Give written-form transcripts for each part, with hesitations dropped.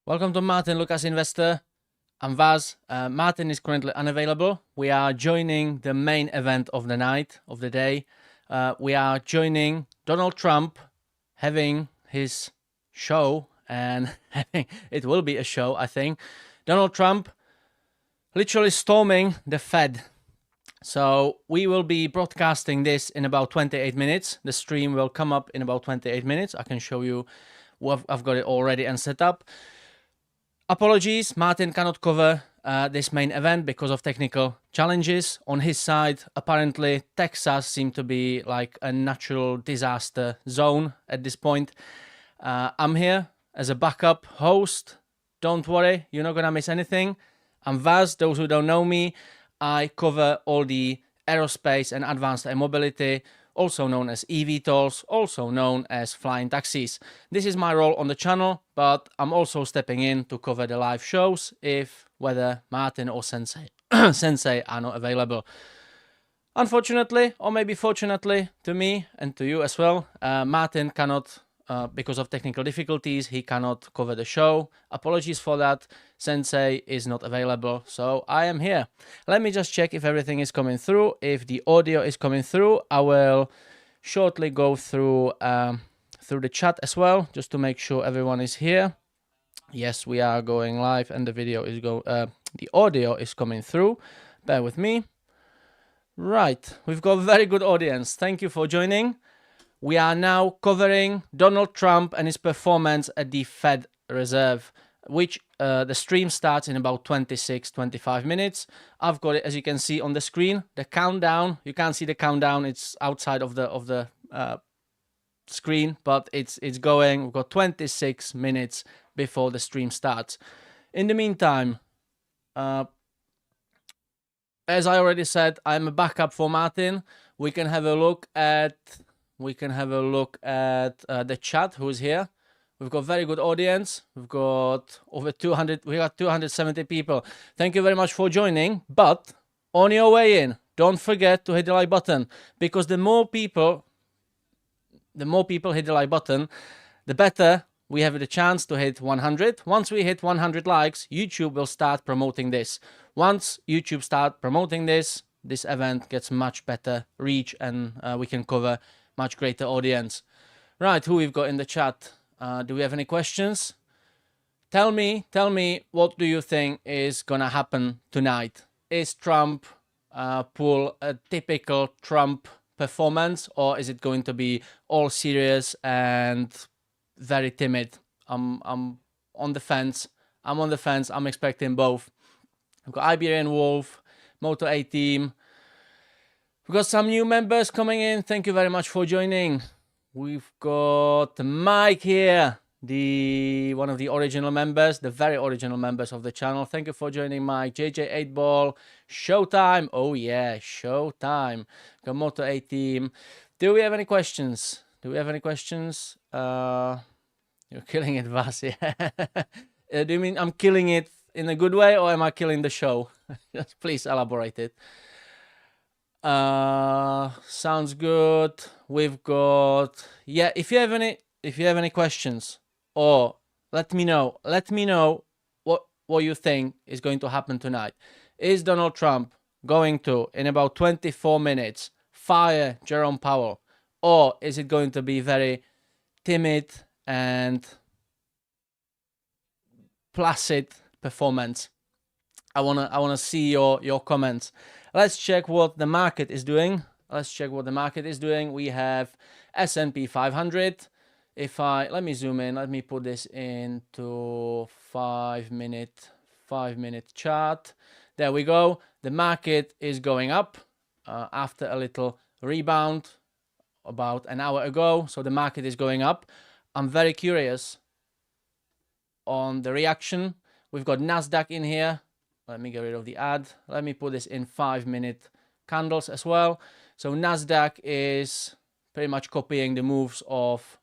Welcome to Martyn Lucas Investor. I'm Vaz. Martyn is currently unavailable. We are joining the main event of the night, of the day. We are joining Donald Trump having his show, and it will be a show, I think. Donald Trump literally storming the Fed. So we will be broadcasting this in about 28 minutes. The stream will come up in about 28 minutes. I can show you. I've got it already and set up. Apologies, Martyn cannot cover this main event because of technical challenges. On his side, apparently Texas seemed to be like a natural disaster zone at this point. I'm here as a backup host. Don't worry, you're not gonna miss anything. I'm Vaz. Those who don't know me, I cover all the aerospace and advanced air mobility, also known as eVTOLs, also known as flying taxis. This is my role on the channel, but I'm also stepping in to cover the live shows if whether Martyn or Sensei are not available. Unfortunately, or maybe fortunately to me and to you as well, Martyn cannot, because of technical difficulties, he cannot cover the show. Apologies for that. Sensei is not available, so I am here. Let me just check if everything is coming through. If the audio is coming through, I will shortly go through the chat as well, just to make sure everyone is here. Yes, we are going live, and the video is the audio is coming through. Bear with me. Right, we've got a very good audience. Thank you for joining. We are now covering Donald Trump and his performance at the Fed Reserve, which the stream starts in about 25 minutes. I've got it, as you can see on the screen, the countdown. You can't see the countdown, it's outside of the screen, but it's going. We've got 26 minutes before the stream starts. In the meantime, as I already said, I'm a backup for Martyn. We can have a look at the chat. Who's here? We've got very good audience. We've got over 200. We got 270 people. Thank you very much for joining. But on your way in, don't forget to hit the like button, because the more people hit the like button, the better we have the chance to hit 100. Once we hit 100 likes, YouTube will start promoting this. Once YouTube start promoting this event gets much better reach, and we can cover much greater audience. Right, who we've got in the chat? Do we have any questions? Tell me, what do you think is gonna happen tonight? Is Trump pull a typical Trump performance, or is it going to be all serious and very timid? I'm on the fence. I'm expecting both. We've got Iberian Wolf, Moto A Team. We've got some new members coming in. Thank you very much for joining. We've got Mike here, one of the original members, the very original members of the channel. Thank you for joining, Mike. JJ 8ball, Showtime. Oh yeah, Showtime. Got Moto A Team. Do we have any questions? You're killing it, Vaz. Yeah. Do you mean I'm killing it in a good way, or am I killing the show? Just please elaborate it. Sounds good. We've got, yeah, if you have any questions, or let me know what you think is going to happen tonight. Is Donald Trump going to, in about 24 minutes, fire Jerome Powell, or is it going to be very timid and placid performance? I wanna see your comments. Let's check what the market is doing. We have S&P 500. Let me zoom in. Let me put this into 5 minute chart. There we go. The market is going up after a little rebound about an hour ago. So the market is going up. I'm very curious on the reaction. We've got Nasdaq in here. Let me get rid of the ad. Let me put this in 5 minute candles as well. So Nasdaq is pretty much copying the moves of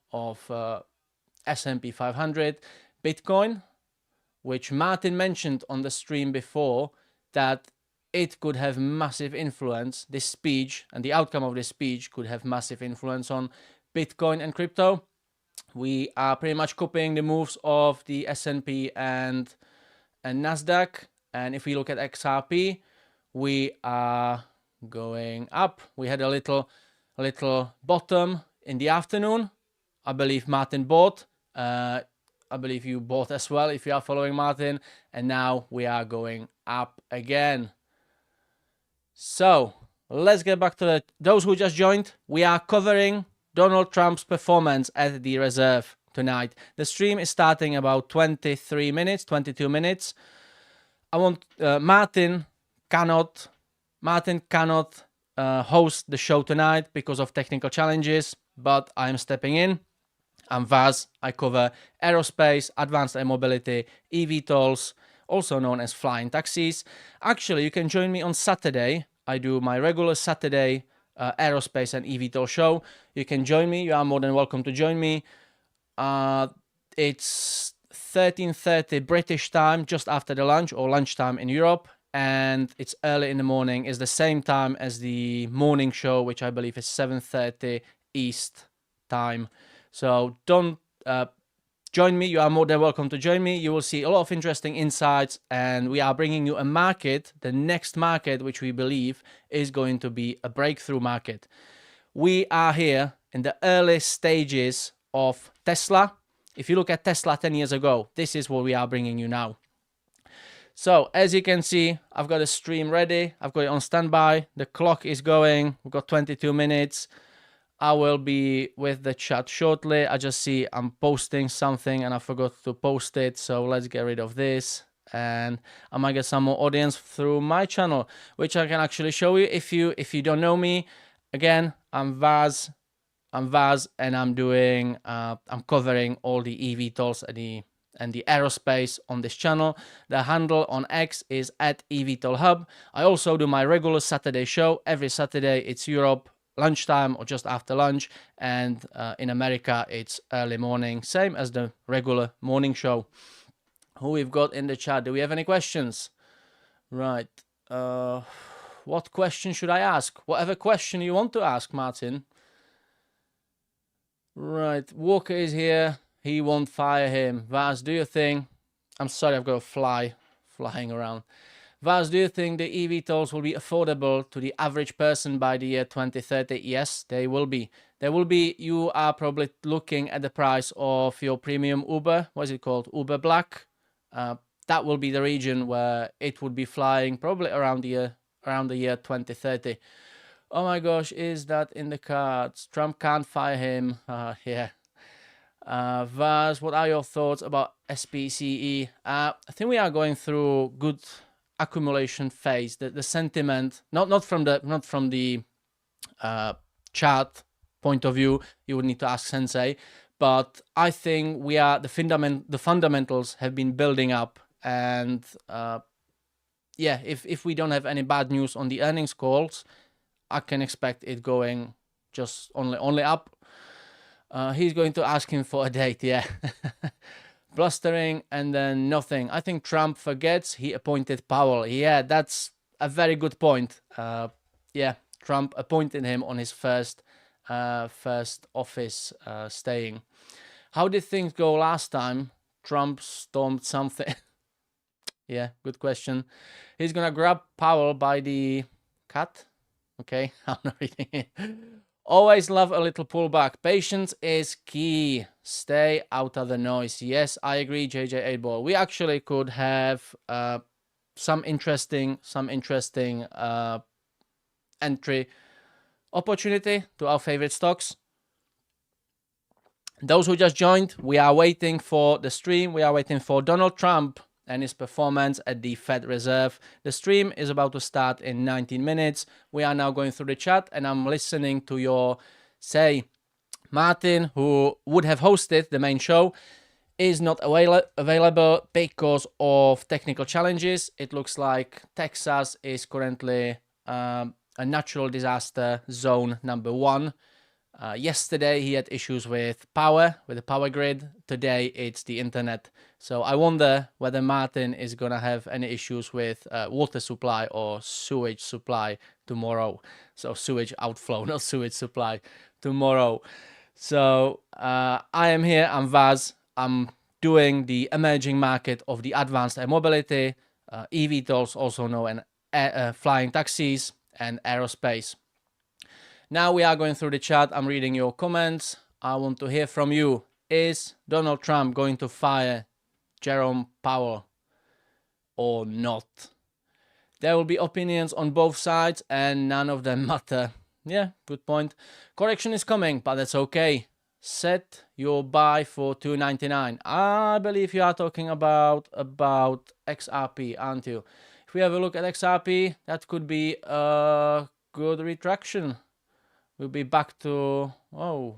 S&P 500. Bitcoin, which Martyn mentioned on the stream before, that it could have massive influence. This speech and the outcome of this speech could have massive influence on Bitcoin and crypto. We are pretty much copying the moves of the S&P and Nasdaq. And if we look at XRP, we are going up. We had a little bottom in the afternoon. I believe Martyn bought. I believe you bought as well if you are following Martyn. And now we are going up again. So let's get back to those who just joined. We are covering Donald Trump's performance at the reserve tonight. The stream is starting about 22 minutes. I want Martyn cannot host the show tonight because of technical challenges, but I'm stepping in. I'm Vaz. I cover aerospace, advanced air mobility, eVTOLs, also known as flying taxis. Actually, you can join me on Saturday. I do my regular Saturday aerospace and eVTOL show. You can join me. You are more than welcome to join me. It's 13:30 British time, just after the lunch or lunchtime in Europe, and it's early in the morning. It's the same time as the morning show, which I believe is 7:30 East time. So don't join me. You are more than welcome to join me. You will see a lot of interesting insights, and we are bringing you a market, the next market, which we believe is going to be a breakthrough market. We are here in the early stages of Tesla. If you look at Tesla 10 years ago, this is what we are bringing you now. So as you can see, I've got a stream ready. I've got it on standby. The clock is going. We've got 22 minutes. I will be with the chat shortly. I just see I'm posting something and I forgot to post it. So let's get rid of this. And I might get some more audience through my channel, which I can actually show you. If you don't know me, again, I'm Vaz, and I'm doing I'm covering all the eVTOLs and the aerospace on this channel. The handle on X is @eVTOLHub. I also do my regular Saturday show. Every Saturday it's Europe lunchtime or just after lunch, and in America it's early morning, same as the regular morning show. Who we've got in the chat? Do we have any questions? Right. What question should I ask? Whatever question you want to ask, Martyn. Right, Walker is here. He won't fire him. Vaz, do you think... I'm sorry, I've got a fly flying around. Vaz, do you think the eVTOLs will be affordable to the average person by the year 2030? Yes, they will be. They will be. You are probably looking at the price of your premium Uber. What is it called? Uber Black. That will be the region where it would be flying probably around the year 2030. Oh my gosh, is that in the cards? Trump can't fire him. Yeah. Vaz, what are your thoughts about SPCE? I think we are going through good accumulation phase. The sentiment, not from the chart point of view, you would need to ask Sensei, but I think we are the fundamentals have been building up, and yeah, if we don't have any bad news on the earnings calls, I can expect it going just only up. He's going to ask him for a date, yeah. Blustering and then nothing. I think Trump forgets he appointed Powell. Yeah, that's a very good point. Yeah, Trump appointed him on his first office staying. How did things go last time? Trump stormed something. Yeah, good question. He's gonna grab Powell by the cat. Okay, I'm not reading it. Always love a little pullback. Patience is key. Stay out of the noise. Yes, I agree, JJ8Ball. We actually could have some interesting entry opportunity to our favorite stocks. Those who just joined, we are waiting for the stream. We are waiting for Donald Trump and his performance at the Fed Reserve. The stream is about to start in 19 minutes. We are now going through the chat, and I'm listening to your say. Martyn, who would have hosted the main show, is not available because of technical challenges. It looks like Texas is currently a natural disaster zone #1. Yesterday he had issues with the power grid. Today it's the internet. So I wonder whether Martyn is gonna have any issues with water supply or sewage supply tomorrow. So sewage outflow, not sewage supply tomorrow. So I am here, I'm Vaz. I'm doing the emerging market of the advanced air mobility, eVTOLs, also known as flying taxis, and aerospace. Now we are going through the chat. I'm reading your comments. I want to hear from you. Is Donald Trump going to fire Jerome Powell or not? There will be opinions on both sides and none of them matter. Yeah, good point. Correction is coming, but that's okay. Set your buy for $2.99. I believe you are talking about XRP, aren't you? If we have a look at XRP, that could be a good retraction. We'll be back to where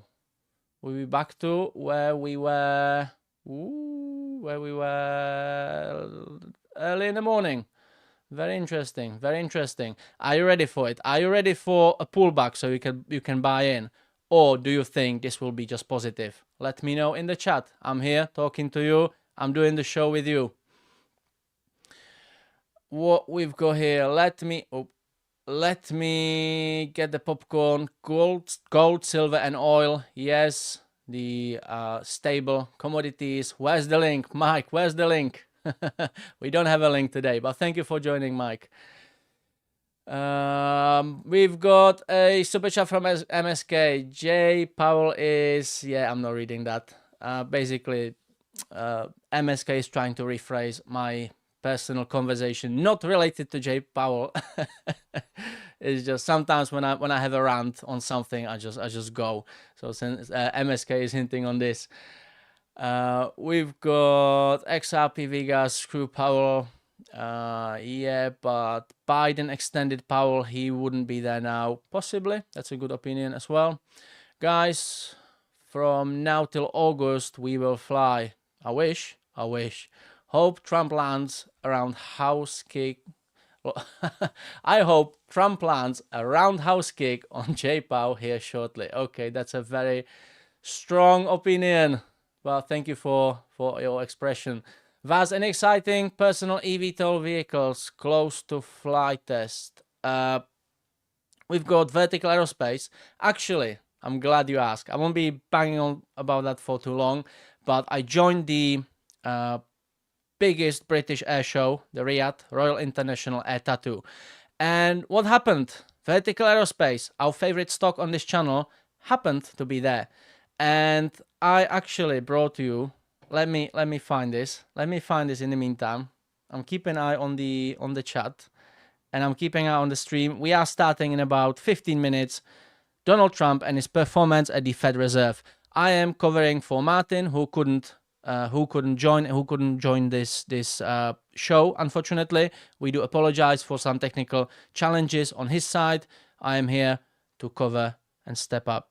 we were. Where we were early in the morning. Very interesting, very interesting. Are you ready for it? Are you ready for a pullback so you can buy in? Or do you think this will be just positive? Let me know in the chat. I'm here talking to you. I'm doing the show with you. What we've got here, let me get the popcorn. Gold, silver and oil. Yes, the stable commodities. Where's the link? Mike, where's the link? We don't have a link today, but thank you for joining, Mike. We've got a super chat from MSK. J Powell is, yeah, I'm not reading that. Basically, MSK is trying to rephrase my personal conversation, not related to J Powell. It's just sometimes when I have a rant on something, I just go. So since MSK is hinting on this. We've got XRP Vegas, screw Powell. Yeah, but Biden extended Powell. He wouldn't be there now. Possibly. That's a good opinion as well. Guys, from now till August, we will fly. I wish. Hope Trump lands around house kick. I hope Trump lands a roundhouse kick on J Powell here shortly. Okay, that's a very strong opinion. Well, thank you for your expression. Vaz, any exciting personal eVTOL vehicles close to flight test? We've got vertical aerospace. Actually, I'm glad you asked. I won't be banging on about that for too long, but I joined the biggest British air show, the Riyadh Royal International Air Tattoo. And what happened? Vertical aerospace, our favorite stock on this channel, happened to be there. And I actually brought you, let me find this. Let me find this in the meantime. I'm keeping an eye on the chat and I'm keeping an eye on the stream. We are starting in about 15 minutes. Donald Trump and his performance at the Fed Reserve. I am covering for Martyn, who couldn't join this show. Unfortunately, we do apologize for some technical challenges on his side. I am here to cover and step up.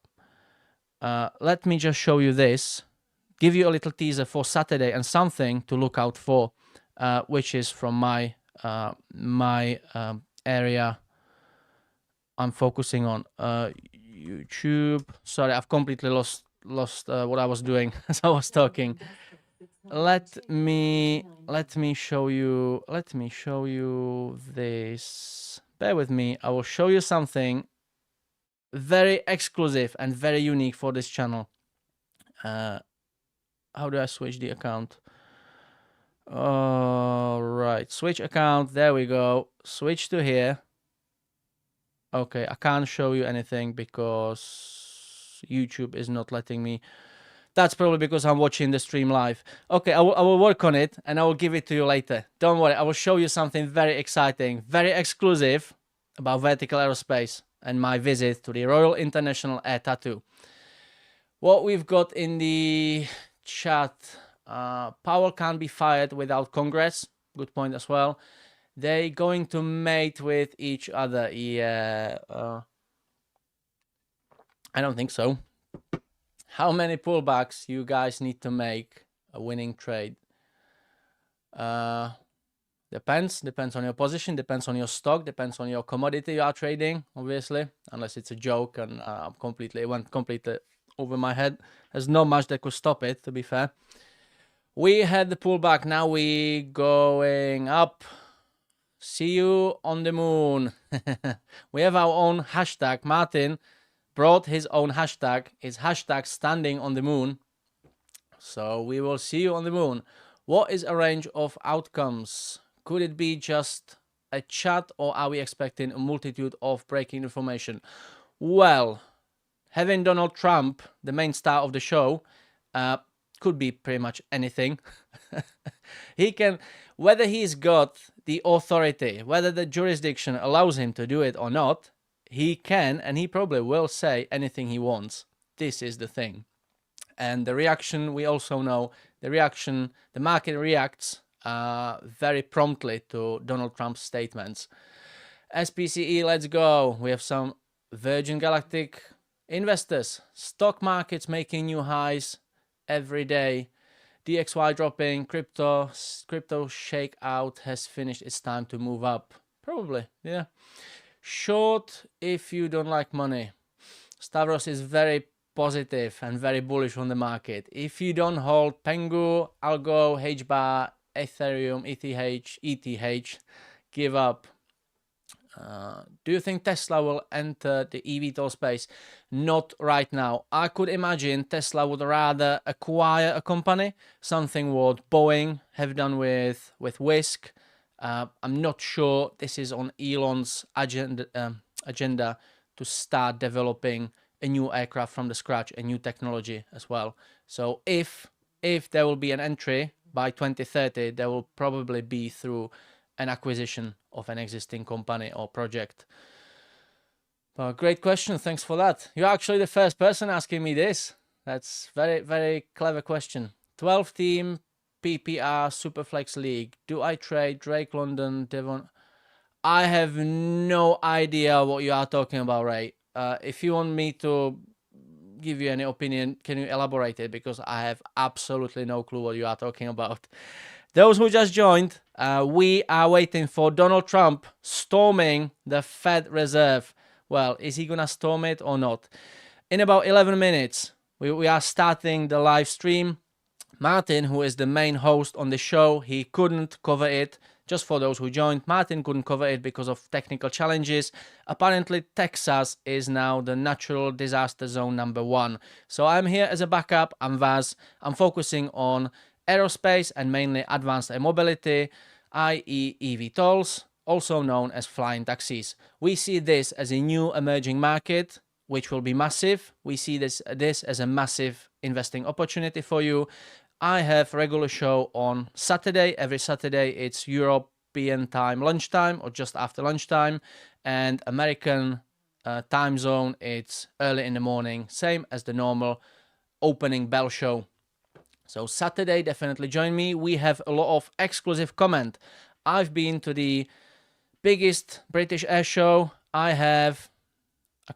Let me just show you this, give you a little teaser for Saturday and something to look out for, which is from my area I'm focusing on. YouTube. Sorry, I've completely lost what I was doing as I was talking. Let me show you this. Bear with me. I will show you something very exclusive and very unique for this channel. How do I switch the account? All right, switch account. There we go. Switch to here. Okay, I can't show you anything because YouTube is not letting me. That's probably because I'm watching the stream live. Okay, I will work on it and I will give it to you later. Don't worry, I will show you something very exciting, very exclusive about vertical aerospace and my visit to the Royal International Air Tattoo. What we've got in the chat, Powell can't be fired without Congress. Good point as well. They're going to mate with each other. Yeah, I don't think so. How many pullbacks you guys need to make a winning trade? Depends on your position, depends on your stock, depends on your commodity you are trading, obviously, unless it's a joke and it went completely over my head. There's not much that could stop it, to be fair. We had the pullback, now we going up. See you on the moon. We have our own hashtag. Martyn, brought his own hashtag. His hashtag standing on the moon. So we will see you on the moon. What is a range of outcomes? Could it be just a chat, or are we expecting a multitude of breaking information? Well, having Donald Trump, the main star of the show, could be pretty much anything. He can, whether he's got the authority, whether the jurisdiction allows him to do it or not, he can, and he probably will say anything he wants. This is the thing. And the reaction, we also know, the market reacts very promptly to Donald Trump's statements. SPCE, let's go. We have some Virgin Galactic investors. Stock markets making new highs every day. DXY dropping. Crypto shakeout has finished. It's time to move up. Probably, yeah. Short if you don't like money. Stavros is very positive and very bullish on the market. If you don't hold Pengu, Algo, HBAR, Ethereum, ETH, give up. Do you think Tesla will enter the eVTOL space? Not right now. I could imagine Tesla would rather acquire a company, something what Boeing have done with Whisk. I'm not sure this is on Elon's agenda to start developing a new aircraft from the scratch, a new technology as well. So if there will be an entry by 2030, there will probably be through an acquisition of an existing company or project. But great question. Thanks for that. You're actually the first person asking me this. That's very, very clever question. 12-team PPR Superflex League. Do I trade Drake London, Devon? I have no idea what you are talking about, Ray. If you want me to give you any opinion, can you elaborate it? Because I have absolutely no clue what you are talking about. Those who just joined, we are waiting for Donald Trump storming the Fed Reserve. Well, is he gonna storm it or not? In about 11 minutes, we are starting the live stream. Martyn, who is the main host on the show, he couldn't cover it. Just for those who joined, Martyn couldn't cover it because of technical challenges. Apparently, Texas is now the natural disaster zone #1. So I'm here as a backup. I'm Vaz. I'm focusing on aerospace and mainly advanced air mobility, i.e. eVTOLs, also known as flying taxis. We see this as a new emerging market, which will be massive. We see this as a massive investing opportunity for you. I have a regular show on Saturday. Every Saturday it's European time lunchtime or just after lunchtime, and American time zone it's early in the morning, same as the normal opening bell show. So Saturday, definitely join me. We have a lot of exclusive content. I've been to the biggest British air show. I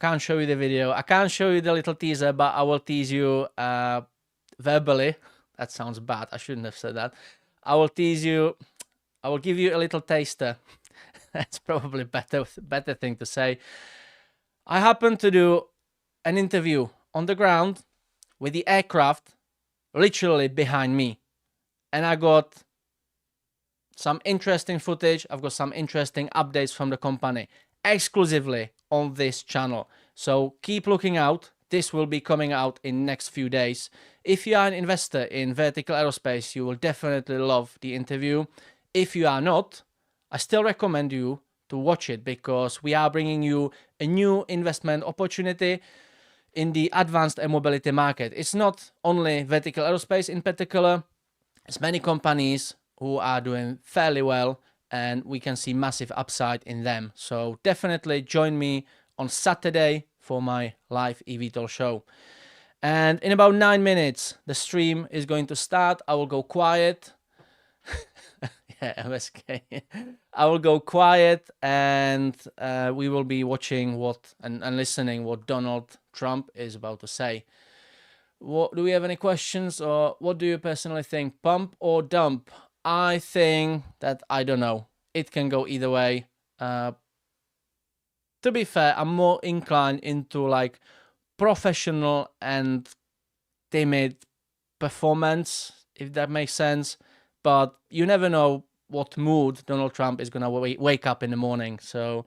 can't show you the video. I can't show you the little teaser, but I will tease you verbally. That sounds bad. I shouldn't have said that. I will tease you. I will give you a little taster. That's probably better thing to say. I happened to do an interview on the ground with the aircraft literally behind me. And I got some interesting footage. I've got some interesting updates from the company exclusively on this channel. So keep looking out. This will be coming out in next few days. If you are an investor in vertical aerospace, you will definitely love the interview. If you are not, I still recommend you to watch it because we are bringing you a new investment opportunity in the advanced air mobility market. It's not only vertical aerospace in particular. There's many companies who are doing fairly well and we can see massive upside in them. So definitely join me on Saturday for my live eVTOL show. And in about 9 minutes, the stream is going to start. I will go quiet. Yeah, MSK. I will go quiet and we will be watching and listening what Donald Trump is about to say. Do we have any questions, or what do you personally think? Pump or dump? I think that, I don't know. It can go either way. To be fair, I'm more inclined into like professional and timid performance, if that makes sense. But you never know what mood Donald Trump is going to wake up in the morning. So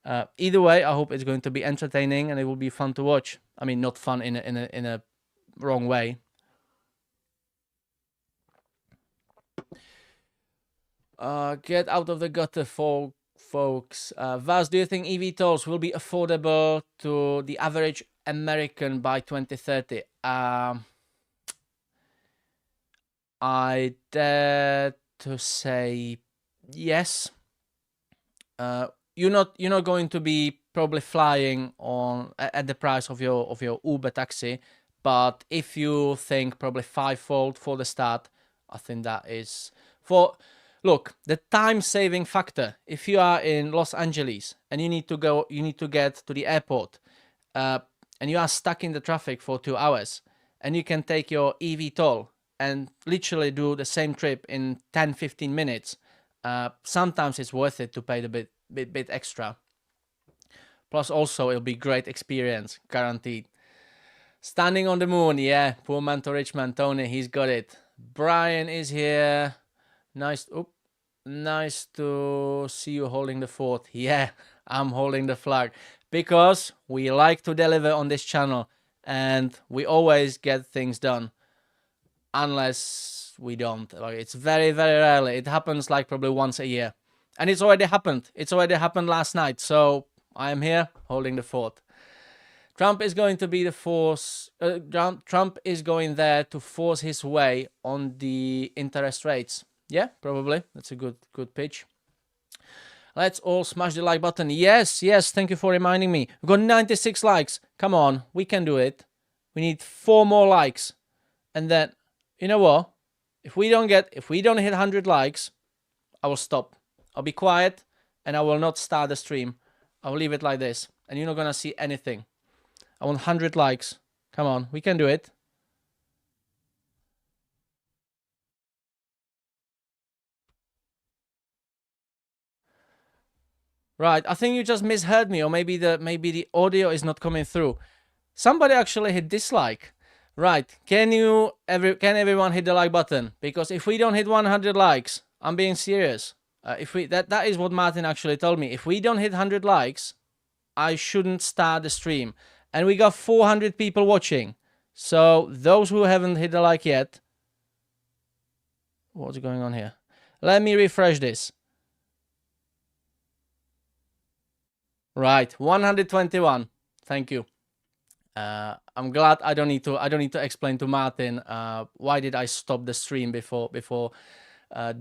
Either way, I hope it's going to be entertaining and it will be fun to watch. I mean, not fun in a wrong way. Get out of the gutter, folks. Vaz, do you think eVTOLs will be affordable to the average American by 2030? I dare to say yes. You're not going to be probably flying on at the price of your Uber taxi, but if you think probably fivefold for the start, I think that is for. Look, the time saving factor. If you are in Los Angeles and you need to get to the airport, and you are stuck in the traffic for 2 hours, and you can take your eVTOL and literally do the same trip in 10-15 minutes. Sometimes it's worth it to pay the bit extra. Plus, also it'll be great experience, guaranteed. Standing on the moon, yeah. Poor man to rich man, Tony, he's got it. Brian is here. Nice to see you holding the fort. Yeah, I'm holding the flag because we like to deliver on this channel and we always get things done. Unless we don't. It's very, very rarely. It happens like probably once a year. And it's already happened. It's already happened last night. So I am here holding the fort. Trump is going to be the force. Trump is going there to force his way on the interest rates. Yeah, probably. That's a good pitch. Let's all smash the like button. Yes. Thank you for reminding me. We've got 96 likes. Come on, we can do it. We need 4 more likes, and then you know what? If we don't hit 100 likes, I will stop. I'll be quiet and I will not start the stream. I will leave it like this, and you're not gonna see anything. I want 100 likes. Come on, we can do it. Right, I think you just misheard me, or maybe the audio is not coming through. Somebody actually hit dislike. Right, can everyone hit the like button? Because if we don't hit 100 likes, I'm being serious. That is what Martyn actually told me. If we don't hit 100 likes, I shouldn't start the stream. And we got 400 people watching. So those who haven't hit the like yet, what's going on here? Let me refresh this. Right, 121. Thank you. I'm glad I don't need to explain to Martyn why did I stop the stream before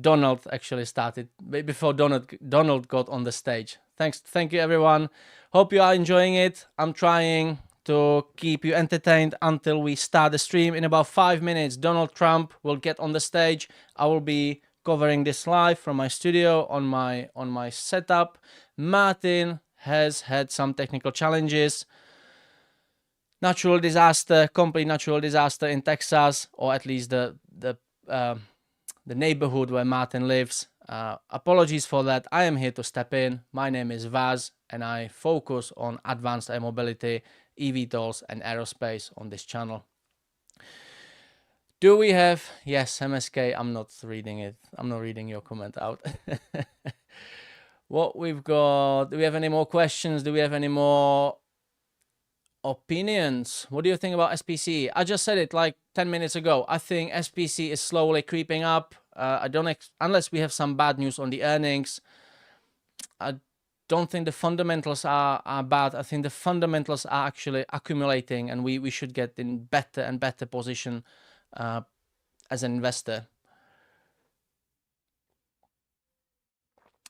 Donald actually started, before Donald got on the stage. Thank you everyone. Hope you are enjoying it. I'm trying to keep you entertained until we start the stream. In about 5 minutes, Donald Trump will get on the stage. I will be covering this live from my studio on my setup. Martyn has had some technical challenges. Complete natural disaster in Texas, or at least the neighborhood where Martyn lives. Apologies for that. I am here to step in. My name is Vaz, and I focus on advanced air mobility, eVTOLs, and aerospace on this channel. Do we have... Yes, MSK, I'm not reading it. I'm not reading your comment out. What we've got... Do we have any more questions? Do we have any more opinions? What do you think about SPC? I just said it like 10 minutes ago. I think SPC is slowly creeping up. Unless we have some bad news on the earnings, I don't think the fundamentals are bad. I think the fundamentals are actually accumulating, and we should get in better and better position as an investor.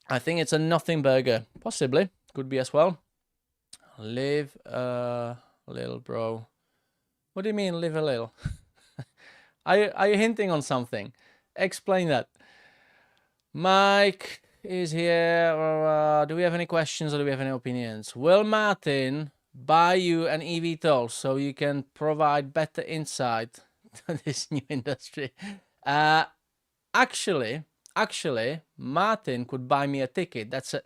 I think it's a nothing burger. Possibly. Could be as well. Live a little, bro. What do you mean, live a little? Are you hinting on something? Explain that. Mike is here. Do we have any questions or do we have any opinions? Will Martyn buy you an eVTOL so you can provide better insight to this new industry? Actually, Martyn could buy me a ticket. That's a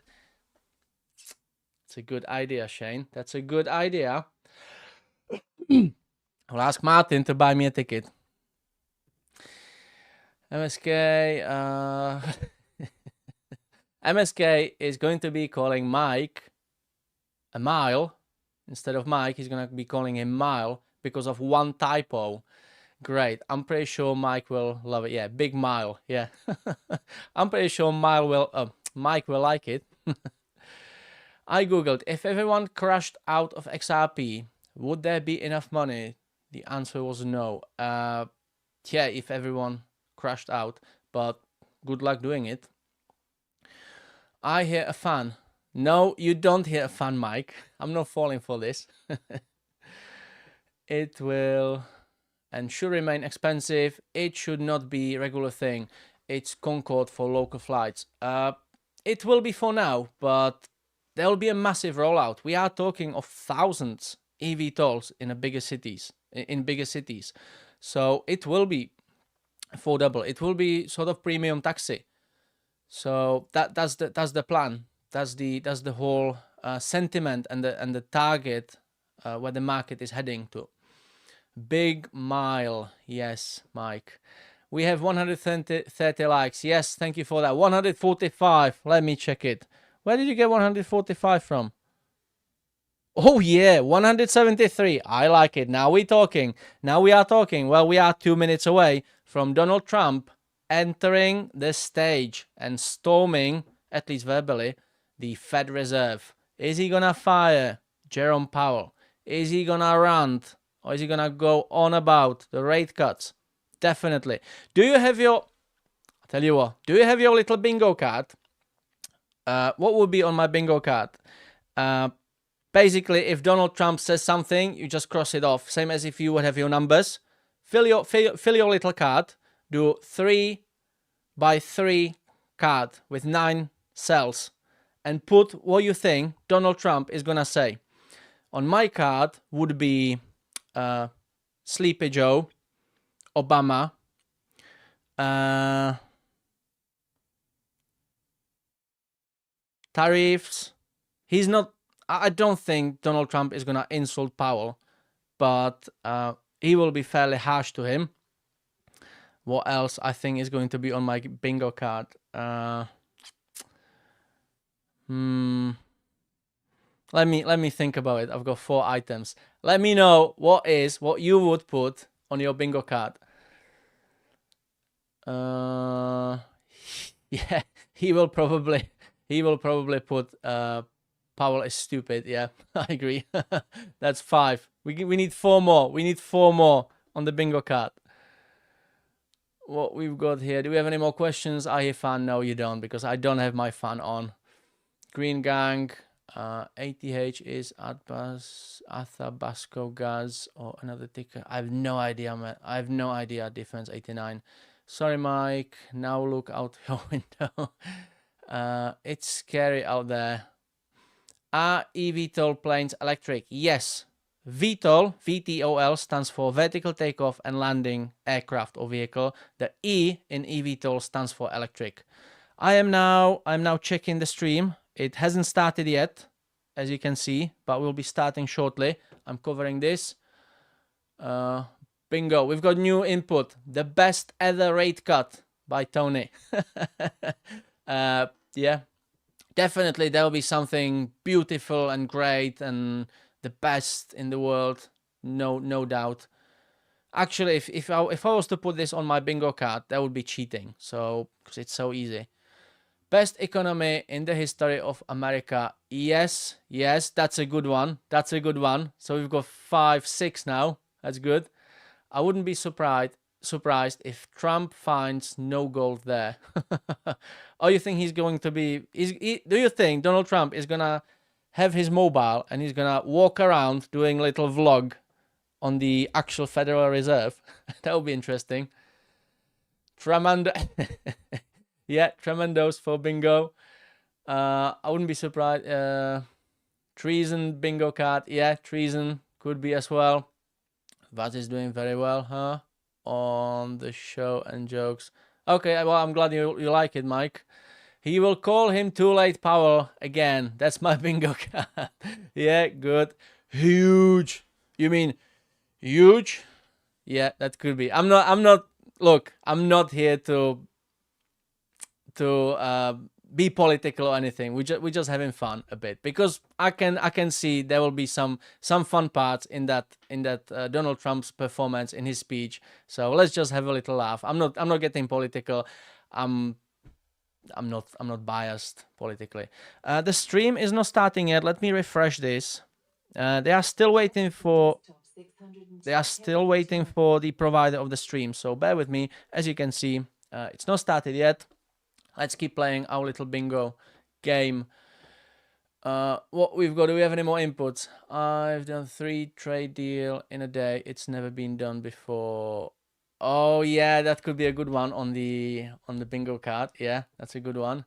good idea, Shane. That's a good idea. I'll ask Martyn to buy me a ticket. MSK. MSK is going to be calling Mike a mile instead of Mike. He's gonna be calling him Mile because of one typo. Great. I'm pretty sure Mike will love it. Yeah, big Mile. Yeah. I'm pretty sure Mike will like it. I googled, if everyone crashed out of XRP, would there be enough money? The answer was no. Yeah, if everyone crashed out, but good luck doing it. I hear a fan. No, you don't hear a fan, Mike. I'm not falling for this. It will and should remain expensive. It should not be a regular thing. It's Concorde for local flights. It will be for now, but there will be a massive rollout. We are talking of thousands eVTOLs in bigger cities. So it will be affordable. It will be sort of premium taxi. So that's the plan. That's the whole sentiment and the target where the market is heading to. Big Mile, yes, Mike. We have 130 likes. Yes, thank you for that. 145. Let me check it. Where did you get 145 from? Oh yeah, 173. I like it. Now we are talking. Well, we are 2 minutes away from Donald Trump entering the stage and storming, at least verbally, the Fed Reserve. Is he gonna fire Jerome Powell? Is he gonna rant? Or is he gonna go on about the rate cuts? Definitely. Do you have your... I'll tell you what. Do you have your little bingo card? What would be on my bingo card? Basically, if Donald Trump says something, you just cross it off. Same as if you would have your numbers. Fill your little card. Do 3 by 3 card with 9 cells. And put what you think Donald Trump is gonna say. On my card would be Sleepy Joe, Obama, tariffs. He's not... I don't think Donald Trump is gonna insult Powell, but he will be fairly harsh to him. What else I think is going to be on my bingo card? Let me think about it. I've got 4 items. Let me know what you would put on your bingo card. Yeah, he will probably put Powell is stupid. Yeah, I agree. That's 5. We need 4 more. We need 4 more on the bingo card. What we've got here. Do we have any more questions? I hear fan. No, you don't, because I don't have my fan on. Green Gang. ATH is Athabasco Gas or another ticker. I have no idea, man. I have no idea. Defense 89. Sorry, Mike. Now look out your window. It's scary out there. Are eVTOL planes electric? Yes. VTOL, VTOL, stands for vertical takeoff and landing aircraft or vehicle. The E in eVTOL stands for electric. I'm now checking the stream. It hasn't started yet, as you can see, but we'll be starting shortly. I'm covering this. Bingo. We've got new input. The best ever rate cut by Tony. Yeah. Definitely there will be something beautiful and great and the best in the world. No doubt. Actually, if I was to put this on my bingo card, that would be cheating. So, because it's so easy. Best economy in the history of America. Yes, that's a good one. That's a good one. So we've got 5, 6 now. That's good. I wouldn't be surprised if Trump finds no gold there. Or you think he's going to be... do you think Donald Trump is going to have his mobile and he's going to walk around doing a little vlog on the actual Federal Reserve? That would be interesting. Yeah, tremendos for bingo. I wouldn't be surprised. Treason bingo card. Yeah, treason could be as well. Vaz is doing very well, huh? On the show and jokes. Okay, well, I'm glad you like it, Mike. He will call him too late Powell again. That's my bingo card. Yeah, good. Huge. You mean huge? Yeah, that could be. Look, I'm not here to be political or anything. We're just having fun a bit, because I can see there will be some fun parts in that Donald Trump's performance, in his speech. So let's just have a little laugh. I'm not getting political. I'm not biased politically. The stream is not starting yet. Let me refresh this. They are still waiting for the provider of the stream. So bear with me. As you can see, it's not started yet. Let's keep playing our little bingo game. What we've got? Do we have any more inputs? I've done 3 trade deal in a day. It's never been done before. Oh yeah, that could be a good one on the bingo card. Yeah, that's a good one.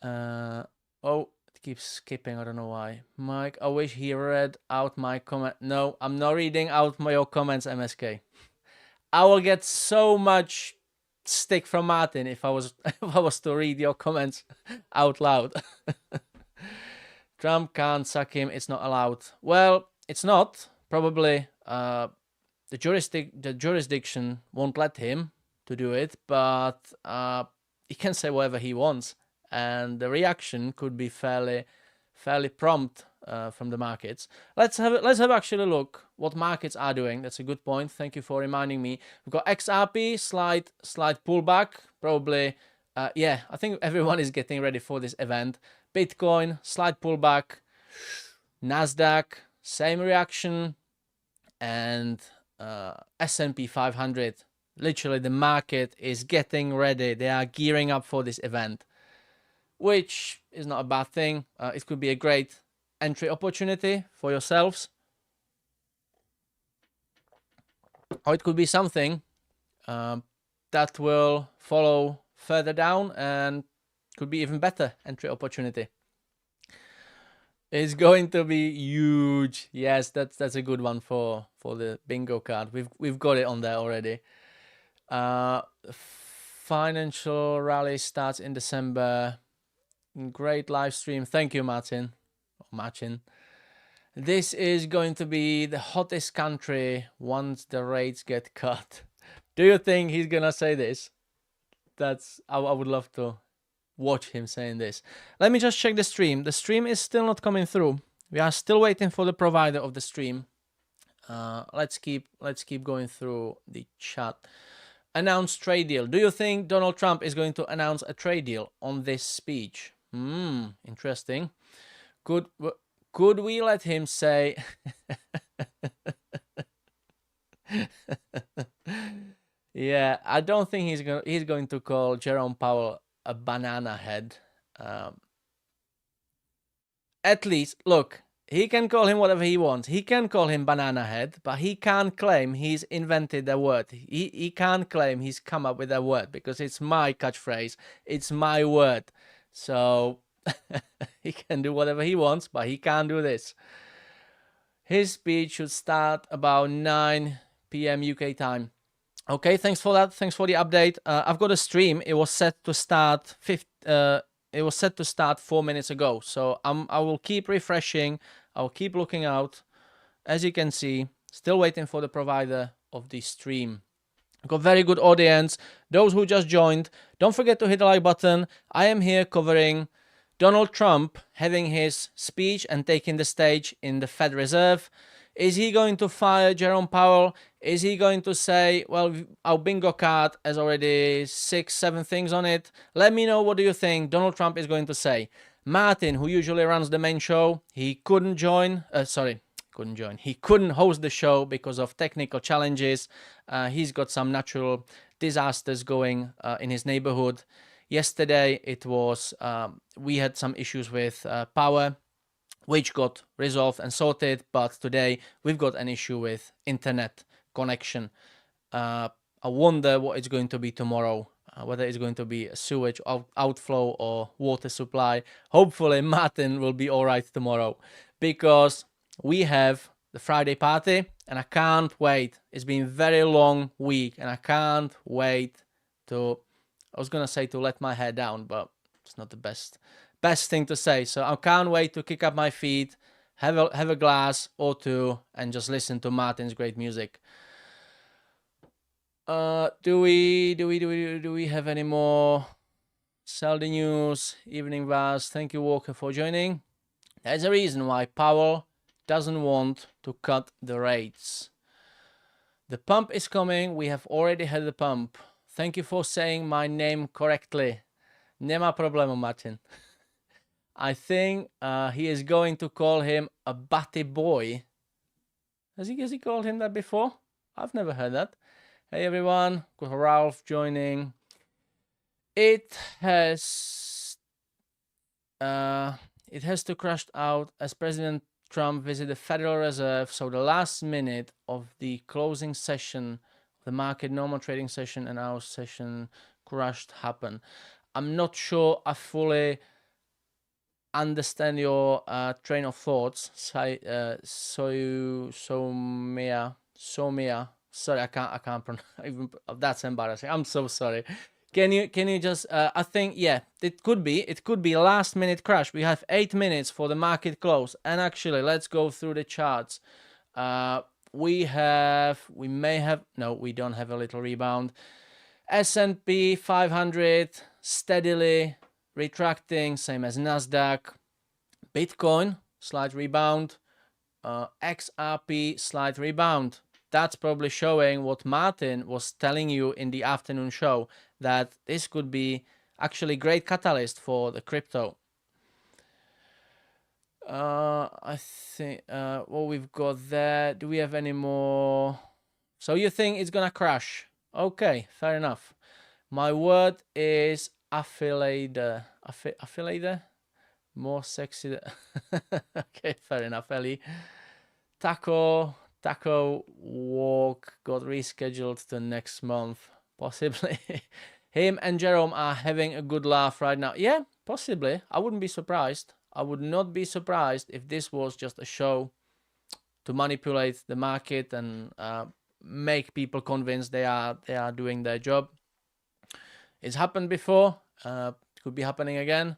Oh, it keeps skipping. I don't know why. Mike, I wish he read out my comment. No, I'm not reading out your comments, MSK. I will get so much stick from Martyn if I was to read your comments out loud. Trump can't sack him. It's not allowed. Well, it's not. Probably the jurisdiction won't let him to do it, but he can say whatever he wants, and the reaction could be fairly prompt from the markets. Let's have actually a look what markets are doing. That's a good point. Thank you for reminding me. We've got XRP, slight pullback, probably. Yeah, I think everyone is getting ready for this event. Bitcoin, slight pullback. Nasdaq, same reaction. And S&P 500, literally the market is getting ready. They are gearing up for this event, which is not a bad thing. It could be a great entry opportunity for yourselves, or it could be something that will follow further down and could be even better entry opportunity. It's going to be huge. Yes, that's a good one for the bingo card. We've got it on there already. Financial rally starts in December. Great live stream. Thank you, Martyn. This is going to be the hottest country once the rates get cut. Do you think he's gonna say this? I would love to watch him saying this. Let me just check the stream. The stream is still not coming through. We are still waiting for the provider of the stream. Let's keep going through the chat. Announced trade deal. Do you think Donald Trump is going to announce a trade deal on this speech? Interesting. Could we let him say? Yeah, I don't think he's going to call Jerome Powell a banana head. At least, look, he can call him whatever he wants. He can call him banana head, but he can't claim he's invented the word. He can't claim he's come up with that word, because it's my catchphrase. It's my word. So he can do whatever he wants, but he can't do this. His speech should start about 9 p.m. UK time. Okay, thanks for that. Thanks for the update. I've got a stream. It was set to start 4 minutes ago. So I will keep refreshing. I'll keep looking out. As you can see, still waiting for the provider of the stream. I've got very good audience. Those who just joined, don't forget to hit the like button. I am here covering Donald Trump having his speech and taking the stage in the Fed Reserve. Is he going to fire Jerome Powell? Is he going to say, well, our bingo card has already 6-7 things on it? Let me know, what do you think Donald Trump is going to say? Martyn, who usually runs the main show, he couldn't join. He couldn't host the show because of technical challenges. He's got some natural disasters going in his neighborhood. Yesterday, we had some issues with power, which got resolved and sorted, but today we've got an issue with internet connection. I wonder what it's going to be tomorrow, whether it's going to be a sewage outflow or water supply. Hopefully Martyn will be all right tomorrow, because we have the Friday party and I can't wait. It's been a very long week and I can't wait to, I was going to say to let my hair down, but it's not the best thing to say. So I can't wait to kick up my feet, have a glass or two, and just listen to Martyn's great music. Do we have any more Sell the news. Evening Vaz. Thank you, Walker, for joining. There's a reason why Powell doesn't want to cut the rates. The pump is coming. We have already had the pump. Thank you for saying my name correctly. Nie ma problemu, Martin. I think he is going to call him a batty boy. Has he called him that before? I've never heard that. Hey everyone, got Ralph joining. It has to crash out as President Trump visited the Federal Reserve. So the last minute of the closing session, the market normal trading session and our session crashed happen. I'm not sure I fully understand your train of thoughts. Somia. Sorry, I can't pronounce. Even that's embarrassing. I'm so sorry. Can you just? I think yeah, it could be last minute crash. We have 8 minutes for the market close, and actually, let's go through the charts. We don't have a little rebound. S&P 500 steadily retracting, same as Nasdaq. Bitcoin slight rebound. XRP slight rebound. That's probably showing what Martin was telling you in the afternoon show, that this could be actually great catalyst for the crypto. I think what we've got there. Do we have any more? So you think it's gonna crash? Okay, fair enough. My word is affiliator. Affiliator? More sexy. Okay, fair enough, Ellie. Taco walk got rescheduled to next month, possibly. Him and Jerome are having a good laugh right now. Yeah, possibly. I wouldn't be surprised. I would not be surprised if this was just a show to manipulate the market and make people convinced they are doing their job. It's happened before. Could be happening again.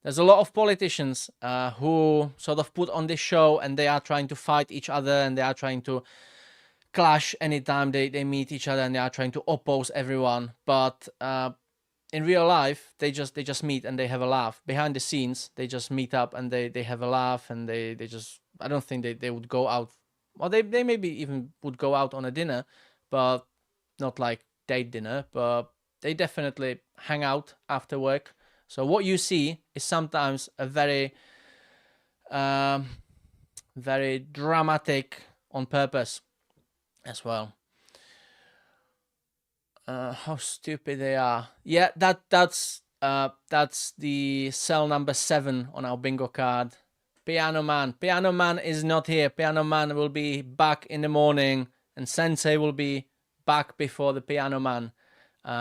There's a lot of politicians who sort of put on this show, and they are trying to fight each other, and they are trying to clash anytime they meet each other, and they are trying to oppose everyone. But in real life, they just meet and they have a laugh. Behind the scenes, they just meet up and they have a laugh, and they just, I don't think they would go out. Well, they maybe even would go out on a dinner, but not like date dinner, but they definitely hang out after work. So what you see is sometimes a very, very dramatic on purpose as well. How stupid they are. Yeah, that's the cell number 7 on our bingo card. Piano Man is not here. Piano Man will be back in the morning, and Sensei will be back before the Piano Man.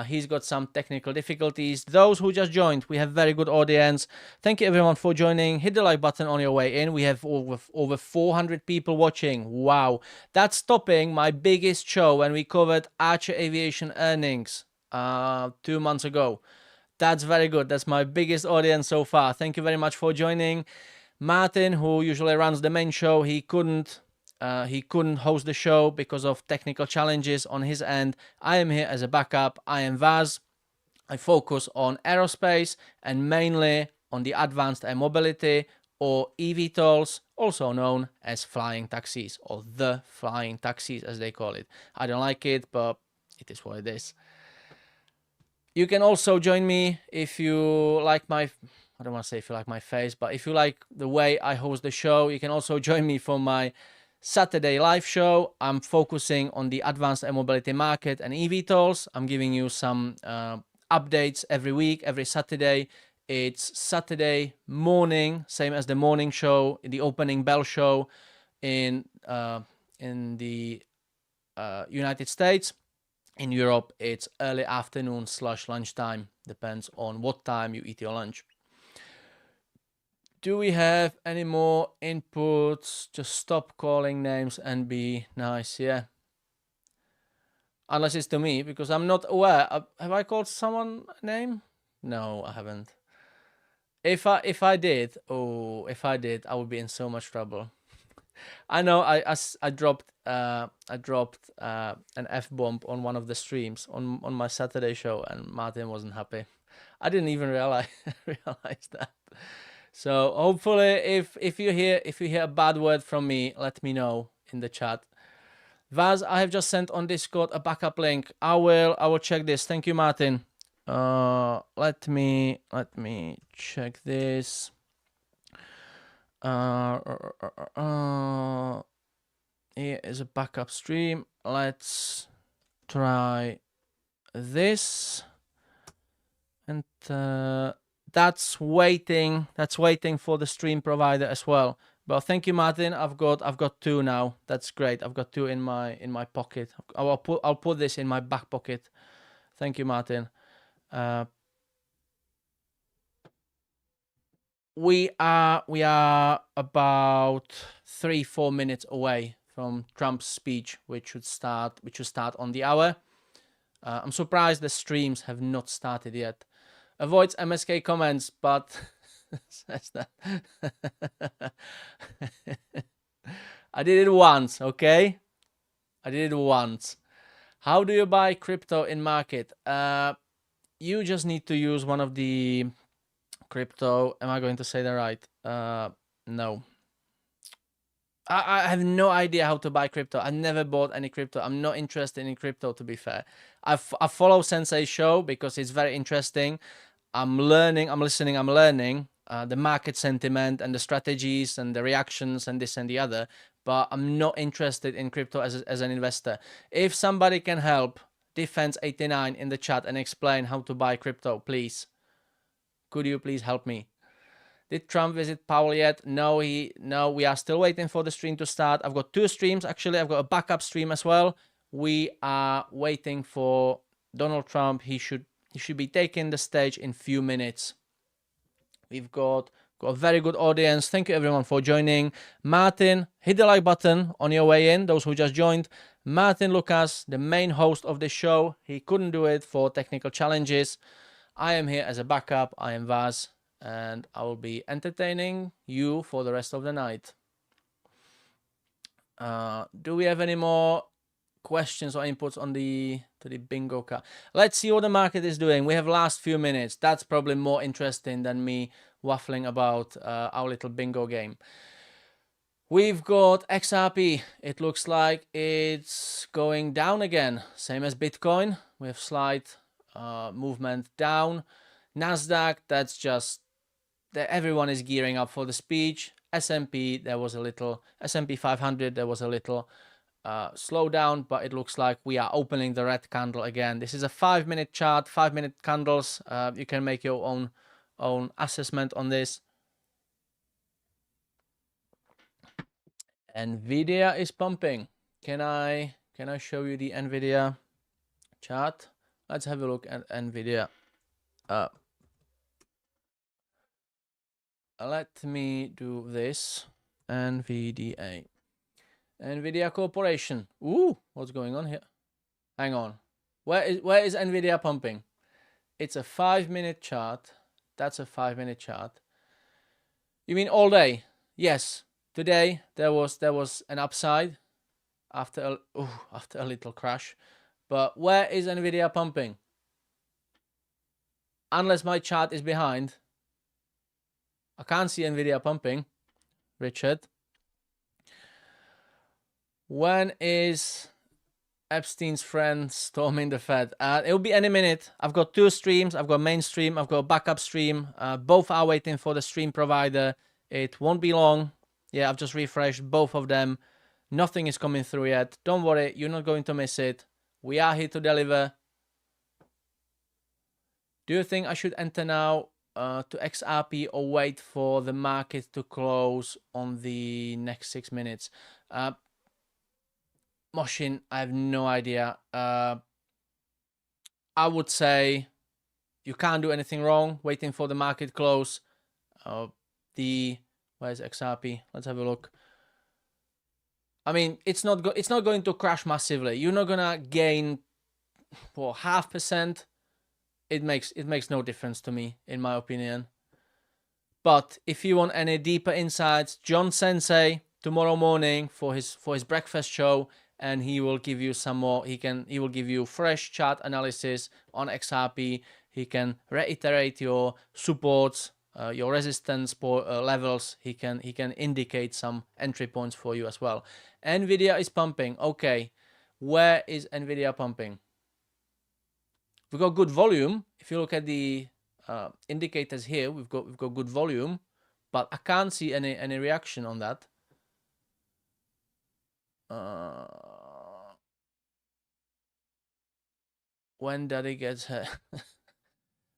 He's got some technical difficulties. Those who just joined, we have very good audience. Thank you everyone for joining. Hit the like button on your way in. We have over 400 people watching. Wow. That's topping my biggest show when we covered Archer Aviation earnings 2 months ago. That's very good. That's my biggest audience so far. Thank you very much for joining. Martin, who usually runs the main show, he couldn't host the show because of technical challenges on his end. I am here as a backup. I am Vaz. I focus on aerospace and mainly on the advanced air mobility, or eVTOLs, also known as flying taxis, or the flying taxis as they call it. I don't like it, but it is what it is. You can also join me if you like I don't want to say if you like my face, but if you like the way I host the show, you can also join me for my Saturday live show. I'm focusing on the advanced air mobility market and eVTOLs. I'm giving you some updates every week, every Saturday. It's Saturday morning, same as the morning show, the opening bell show in the United States. In Europe, it's early afternoon / lunchtime. Depends on what time you eat your lunch. Do we have any more inputs? Just stop calling names and be nice, yeah. Unless it's to me, because I'm not aware. Have I called someone a name? No, I haven't. If I did, I would be in so much trouble. I know I dropped an F-bomb on one of the streams on my Saturday show, and Martin wasn't happy. I didn't even realize that. So hopefully, if you hear a bad word from me, let me know in the chat. Vaz, I have just sent on Discord a backup link. I will check this. Thank you, Martin. Let me check this. Here is a backup stream. Let's try this, and that's waiting for the stream provider as well. But thank you, Martin. I've got two now. That's great. I've got two in my pocket. I'll put this in my back pocket. Thank you, Martin. We are about 3-4 minutes away from Trump's speech, which should start on the hour. I'm surprised the streams have not started yet. Avoids MSK comments, but says that. I did it once, okay? I did it once. How do you buy crypto in market? You just need to use one of the crypto. Am I going to say that right? No. I have no idea how to buy crypto. I never bought any crypto. I'm not interested in crypto, to be fair. I follow Sensei's show because it's very interesting. I'm learning, I'm listening, I'm learning the market sentiment and the strategies and the reactions and this and the other. But I'm not interested in crypto as an investor. If somebody can help Defense89 in the chat and explain how to buy crypto, please. Could you please help me? Did Trump visit Powell yet? No, we are still waiting for the stream to start. I've got two streams, actually. I've got a backup stream as well. We are waiting for Donald Trump. He should be taking the stage in few minutes. We've got a very good audience. Thank you everyone for joining. Martin, hit the like button on your way in, those who just joined. Martyn Lucas, the main host of the show. He couldn't do it for technical challenges. I am here as a backup. I am Vaz, and I will be entertaining you for the rest of the night. Do we have any more questions or inputs on the bingo card? Let's see what the market is doing. We have last few minutes. That's probably more interesting than me waffling about our little bingo game. We've got XRP. It looks like it's going down again, same as Bitcoin. We have slight movement down. Nasdaq, that's just that everyone is gearing up for the speech. S&P, there was a little S&P 500, there was a little slowdown, but it looks like we are opening the red candle again. This is a 5-minute chart, 5-minute candles. You can make your own assessment on this. Nvidia is pumping. Can I show you the Nvidia chart? Let's have a look at Nvidia. Let me do this. NVDA. Nvidia Corporation. Ooh, what's going on here? Hang on. Where is Nvidia pumping? It's a 5-minute chart. That's a 5-minute chart. You mean all day? Yes. Today there was an upside after a little crash. But where is Nvidia pumping? Unless my chart is behind. I can't see Nvidia pumping. Richard. When is Epstein's friend storming the Fed? It'll be any minute. I've got two streams. I've got main stream. I've got a backup stream. Both are waiting for the stream provider. It won't be long. Yeah, I've just refreshed both of them. Nothing is coming through yet. Don't worry. You're not going to miss it. We are here to deliver. Do you think I should enter now to XRP or wait for the market to close on the next 6 minutes? Moshin, I have no idea. I would say you can't do anything wrong waiting for the market close. Where's XRP? Let's have a look. I mean, it's not going to crash massively. You're not gonna gain for 0.5%. It makes no difference to me, in my opinion. But if you want any deeper insights, John Sensei tomorrow morning for his breakfast show, and he will give you some more. He will give you fresh chart analysis on XRP. He can reiterate your supports, your resistance levels. He can indicate some entry points for you as well. Nvidia is pumping. Okay, where is Nvidia pumping? We've got good volume. If you look at the indicators here, we've got good volume, but I can't see any reaction on that. When Daddy gets her.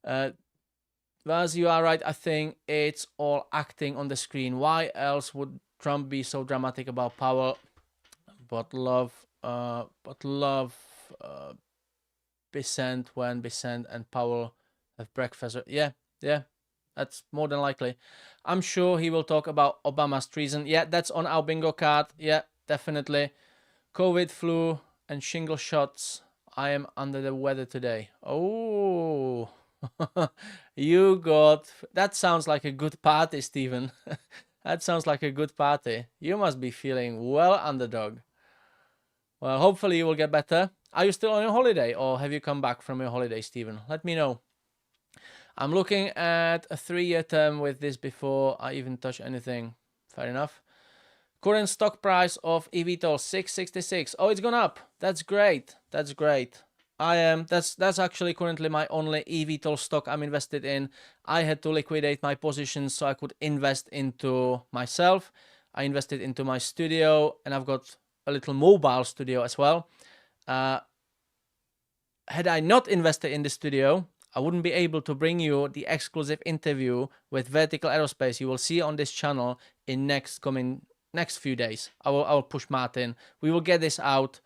As you are right, I think it's all acting on the screen. Why else would Trump be so dramatic about power? But love Besant when Besant and Powell have breakfast. Yeah, that's more than likely. I'm sure he will talk about Obama's treason. Yeah, that's on our bingo card. Yeah, definitely. COVID, flu, and shingle shots. I am under the weather today. Oh, you got... That sounds like a good party, Stephen. That sounds like a good party. You must be feeling well, underdog. Well, hopefully you will get better. Are you still on your holiday, or have you come back from your holiday, Stephen? Let me know. I'm looking at a 3-year term with this before I even touch anything. Fair enough. Current stock price of eVTOL 666. Oh, it's gone up. That's great. That's great. That's actually currently my only eVTOL stock I'm invested in. I had to liquidate my positions so I could invest into myself. I invested into my studio, and I've got a little mobile studio as well. Had I not invested in the studio, I wouldn't be able to bring you the exclusive interview with Vertical Aerospace you will see on this channel in next few days. I will push Martyn. We will get this out.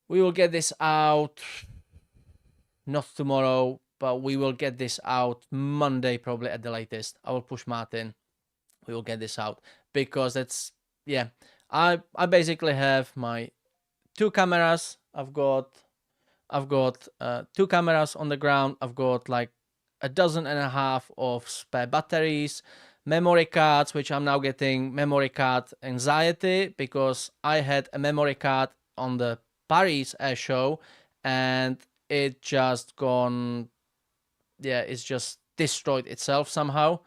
We will get this out not tomorrow, but we will get this out Monday probably at the latest. I will push Martyn. We will get this out because that's, yeah. I basically have my 2 cameras. I've got 2 cameras on the ground. I've got like 12.5 of spare batteries, memory cards, which I'm now getting memory card anxiety because I had a memory card on the Paris Air Show and it just gone, yeah, it's just destroyed itself somehow.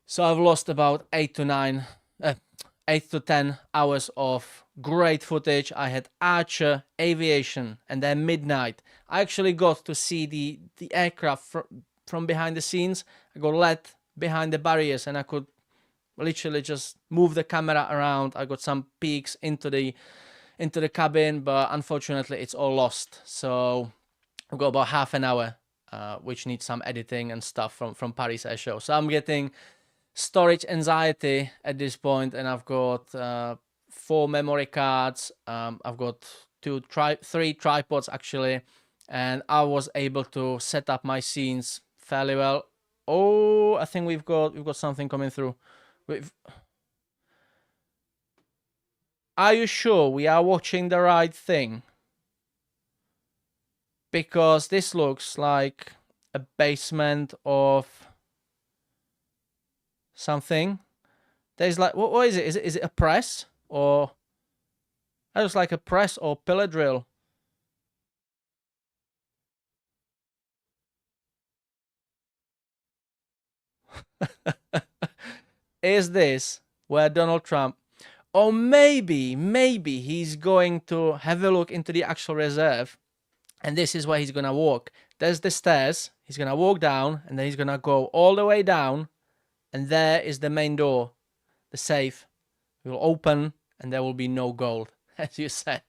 So I've lost about 8 to 10 hours of great footage. I had Archer, Aviation, and then Midnight. I actually got to see the aircraft from behind the scenes. I got let behind the barriers and I could literally just move the camera around. I got some peeks into the cabin, but unfortunately it's all lost. So I've got about half an hour, which needs some editing and stuff from Paris Air Show. So I'm getting storage anxiety at this point, and I've got 4 memory cards. I've got 3 tripods actually, and I was able to set up my scenes fairly well. Oh, I think we've got something coming through. Are you sure we are watching the right thing? Because this looks like a basement of something. There's like, what is it? Is it a press? Or that looks like a press or pillar drill. Is this where Donald Trump, or maybe he's going to have a look into the actual reserve, and this is where he's gonna walk. There's the stairs. He's gonna walk down, and then he's gonna go all the way down, and there is the main door, the safe. It will open, and there will be no gold, as you said.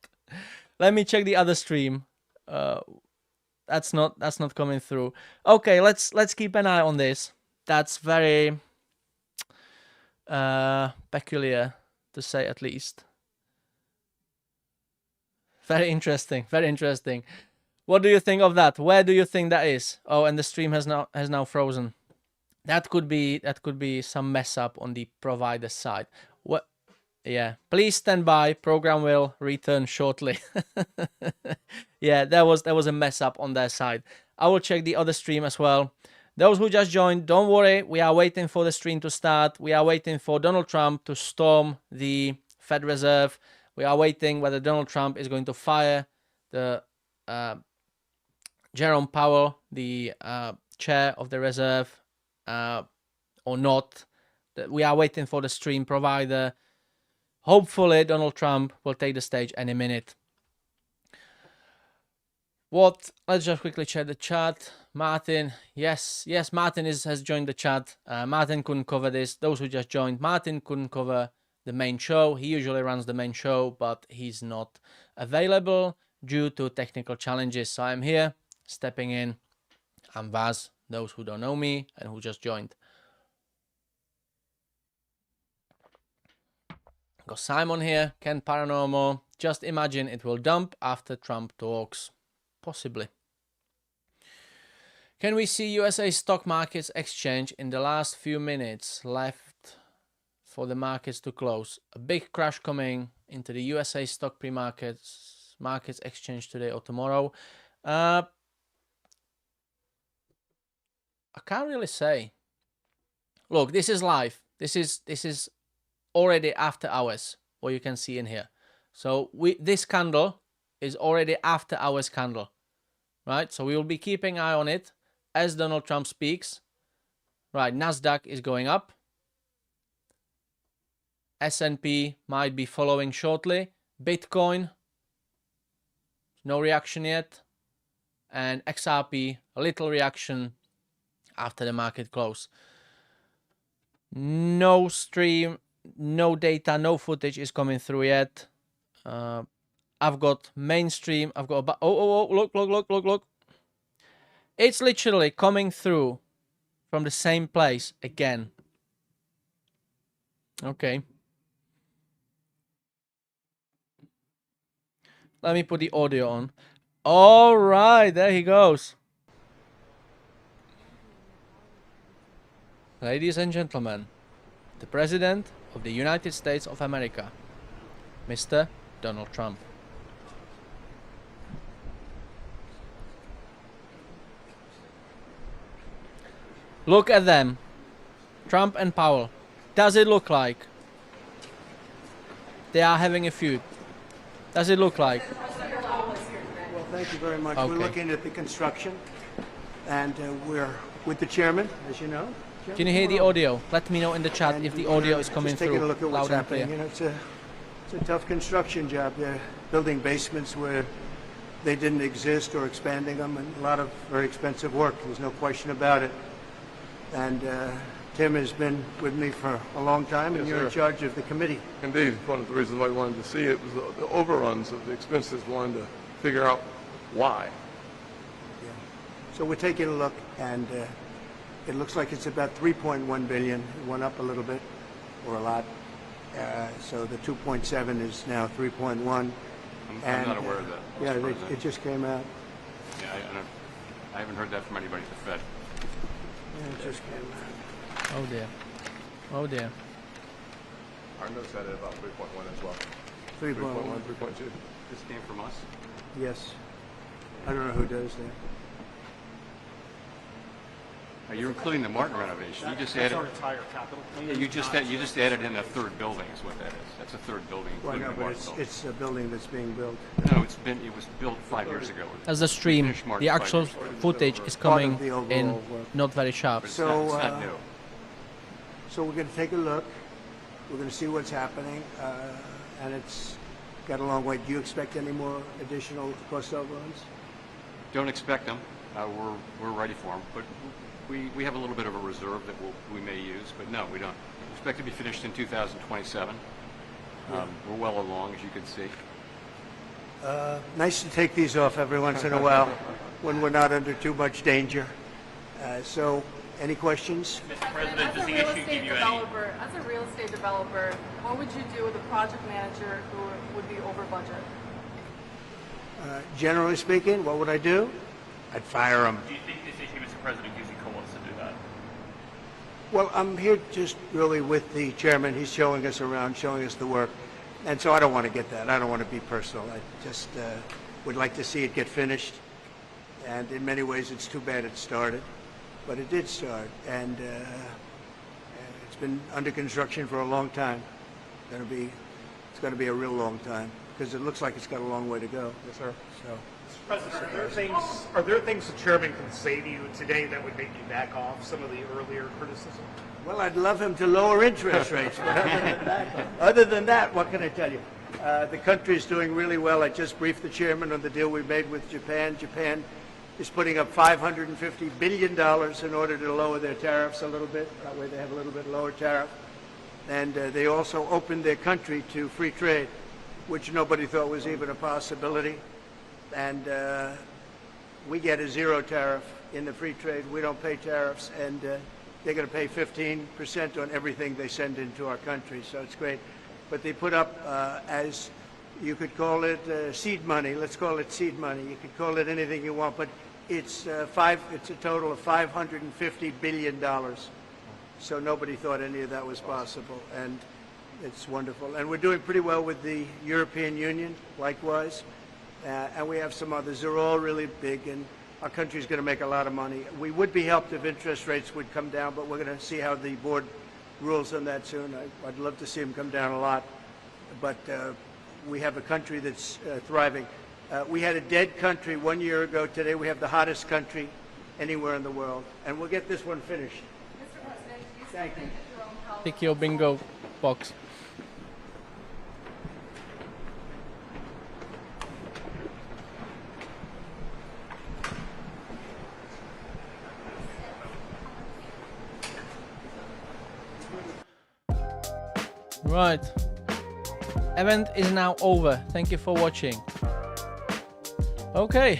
Let me check the other stream. That's not coming through. Okay, let's keep an eye on this. That's very peculiar, to say at least. Very interesting. Very interesting. What do you think of that? Where do you think that is? Oh, and the stream has now frozen. That could be some mess up on the provider side. What? Yeah, please stand by. Program will return shortly. Yeah, there was a mess up on their side. I will check the other stream as well. Those who just joined, don't worry. We are waiting for the stream to start. We are waiting for Donald Trump to storm the Fed Reserve. We are waiting whether Donald Trump is going to fire the Jerome Powell, the chair of the Reserve, or not. We are waiting for the stream provider. Hopefully, Donald Trump will take the stage any minute. Let's just quickly check the chat. Martyn, yes, Martyn has joined the chat. Martyn couldn't cover this. Those who just joined, Martyn couldn't cover the main show. He usually runs the main show, but he's not available due to technical challenges. So I'm here, stepping in. I'm Vaz, those who don't know me and who just joined. Got Simon here, Ken Paranormal. Just imagine it will dump after Trump talks. Possibly. Can we see USA stock markets exchange in the last few minutes left for the markets to close? A big crash coming into the USA stock pre-markets exchange today or tomorrow. I can't really say. Look, this is live. This is already after hours, what you can see in here. So this candle is already after hours candle, right? So we will be keeping an eye on it as Donald Trump speaks. Right, Nasdaq is going up. S&P might be following shortly. Bitcoin, no reaction yet. And XRP, a little reaction after the market close. No stream, no data, no footage is coming through yet. I've got mainstream. I've got look. It's literally coming through from the same place again. Okay. Let me put the audio on. All right, there he goes. Ladies and gentlemen, the President of the United States of America, Mr. Donald Trump. Look at them, Trump and Powell. Does it look like they are having a feud? Does it look like? Well, thank you very much. Okay. We're looking at the construction, and we're with the chairman, as you know. Chairman, Can you hear the audio? Let me know in the chat and if the audio we're is coming just taking through a look at what's loud and clear. happening. You know, it's a tough construction job. They're building basements where they didn't exist or expanding them, and a lot of very expensive work. There's no question about it. And Tim has been with me for a long time, and Yes, you're in sir. charge of the committee. Indeed, one of the reasons why we wanted to see it was the overruns of the expenses. We wanted to figure out why. Yeah. So we're taking a look, and it looks like it's about 3.1 billion. It went up a little bit, or a lot. So the 2.7 is now 3.1. I'm not aware of that. Yeah, Mr. President. it just came out. Yeah, I haven't heard that from anybody at the Fed. Yeah, it just came out. Oh dear. Oh dear. Our notes had it about 3.1 as well. 3.1. 3.2. This came from us? Yes. I don't know who does that. You're including the Martin renovation. You just added. Our entire capital. Yeah, you just added in a third building is what that is. That's a third building, Well, including no, the but Martin building. it's a building that's being built. No, it was built 5 years ago. As the stream, Finished Martin the 5 actual years ago. footage is Part of coming the overall in work. not very sharp. But it's So, not, it's not new. So we're going to take a look. We're going to see what's happening, and it's got a long way. Do you expect any more additional cost overruns? Don't expect them. We're ready for them, but we have a little bit of a reserve that we may use, but no, we don't. We expect to be finished in 2027. We're well along, as you can see. Nice to take these off every once in a while when we're not under too much danger. So, any questions? Mr. President, does the issue give you any? As a real estate developer, what would you do with a project manager who would be over budget? Generally speaking, what would I do? I'd fire them. Do you think this issue, Mr. President, gives you cause to do that? Well, I'm here just really with the chairman. He's showing us around, showing us the work. And so I don't want to get that. I don't want to be personal. I just would like to see it get finished. And in many ways, it's too bad it started. But it did start. And it's been under construction for a long time. It's going to be a real long time because it looks like it's got a long way to go. Yes, sir. So President, Are there things the chairman can say to you today that would make you back off some of the earlier criticism? Well, I'd love him to lower interest rates. But other than that, what can I tell you? The country is doing really well. I just briefed the chairman on the deal we made with Japan. Japan is putting up $550 billion in order to lower their tariffs a little bit. That way they have a little bit lower tariff. And they also opened their country to free trade, which nobody thought was even a possibility. And we get a zero tariff in the free trade. We don't pay tariffs, and they're going to pay 15% on everything they send into our country, so it's great. But they put up, as you could call it, seed money. Let's call it seed money. You could call it anything you want, but it's a total of $550 billion. So nobody thought any of that was possible, and it's wonderful. And we're doing pretty well with the European Union, likewise. And we have some others. They're all really big, and our country's going to make a lot of money. We would be helped if interest rates would come down, but we're going to see how the board rules on that soon. I'd love to see them come down a lot, but we have a country that's thriving. We had a dead country 1 year ago. Today we have the hottest country anywhere in the world, and we'll get this one finished. Mr. President, you Thank you. stated your own health. Pick your bingo box. Right. Event is now over. Thank you for watching. Okay.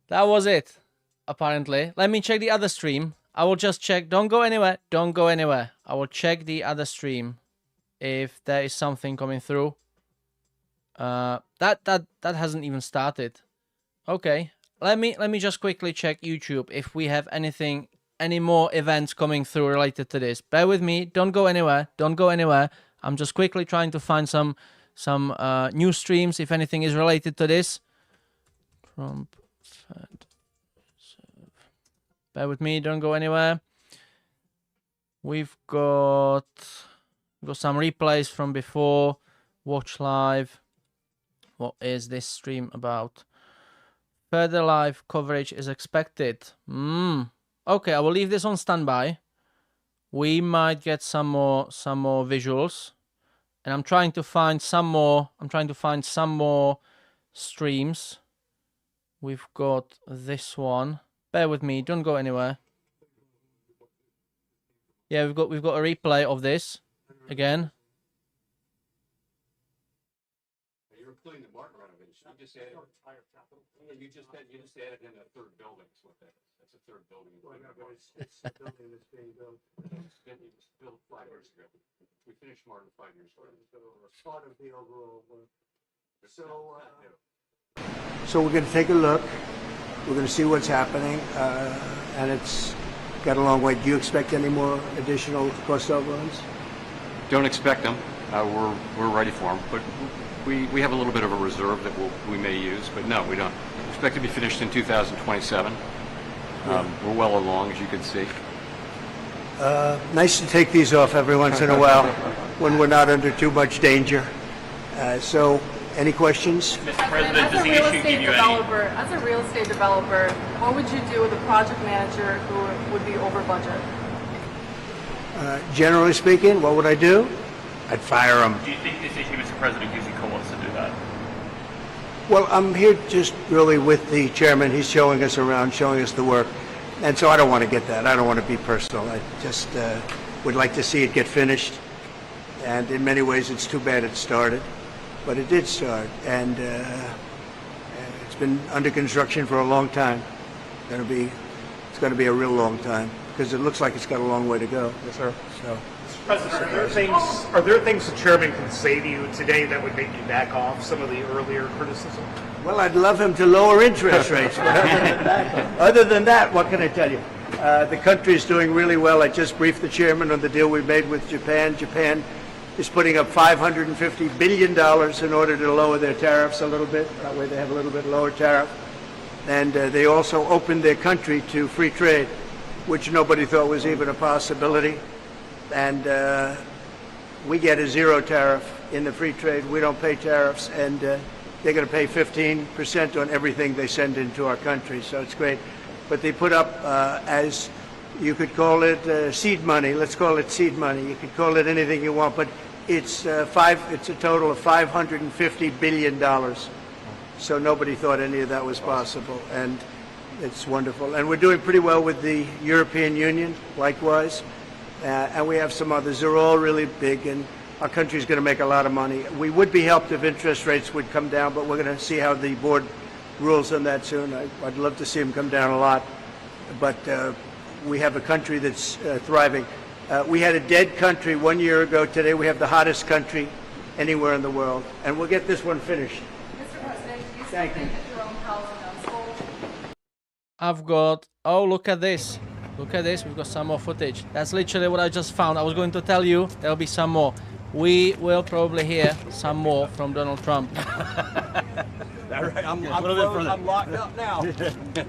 That was it, apparently. Let me check the other stream. I will just check. Don't go anywhere. Don't go anywhere. I will check the other stream if there is something coming through. That hasn't even started. Okay. Let me just quickly check YouTube if we have any more events coming through related to this. Bear with me. Don't go anywhere. Don't go anywhere. I'm just quickly trying to find some new streams if anything is related to this. Trump Fed. Bear with me. Don't go anywhere. We've got some replays from before. Watch live. What is this stream about? Further live coverage is expected. Okay, I will leave this on standby. We might get some more visuals, and I'm trying to find some more. I'm trying to find some more streams. We've got this one. Bear with me. Don't go anywhere. Yeah, we've got a replay of this again. You're including the Martyn renovation. You just added in a third building. That's a third building. It's a building that's being built. It was built 5 years ago. We finished Martyn 5 years ago. So part of the overall work. So we're going to take a look. We're going to see what's happening, and it's got a long way. Do you expect any more additional cost overruns? Don't expect them. We're ready for them, but we have a little bit of a reserve that we may use, but no, we don't. We expect to be finished in 2027. We're well along, as you can see. Nice to take these off every once in a while when we're not under too much danger. So, any questions? Mr. President, As does a the real issue estate give you any? developer, what would you do with a project manager who would be over budget? Generally speaking, what would I do? I'd fire them. Do you think this issue, Mr. President, gives you cause to do that? Well, I'm here just really with the chairman. He's showing us around, showing us the work. And so I don't want to get that. I don't want to be personal. I just would like to see it get finished. And in many ways, it's too bad it started. But it did start. And it's been under construction for a long time. It's going to be a real long time because it looks like it's got a long way to go. Yes, sir. So. President, are there things the chairman can say to you today that would make you back off some of the earlier criticism? Well, I'd love him to lower interest rates. But other than that, what can I tell you? The country is doing really well. I just briefed the chairman on the deal we made with Japan. Japan is putting up $550 billion in order to lower their tariffs a little bit. That way they have a little bit lower tariff. And they also opened their country to free trade, which nobody thought was even a possibility. And we get a zero tariff in the free trade. We don't pay tariffs, and they're going to pay 15% on everything they send into our country, so it's great. But they put up, as you could call it, seed money. Let's call it seed money. You could call it anything you want, but it's it's a total of $550 billion. So nobody thought any of that was possible, and it's wonderful. And we're doing pretty well with the European Union, likewise, and we have some others. They're all really big, and our country's going to make a lot of money. We would be helped if interest rates would come down, but we're going to see how the board rules on that soon. I'd love to see them come down a lot, but we have a country that's thriving. We had a dead country 1 year ago. Today we have the hottest country anywhere in the world, and we'll get this one finished. Mr. President, you Thank still you. think that your own house is unsold? I've got, oh, look at this. Look at this, we've got some more footage. That's literally what I just found. I was going to tell you there'll be some more. We will probably hear some more from Donald Trump. I'm locked up now.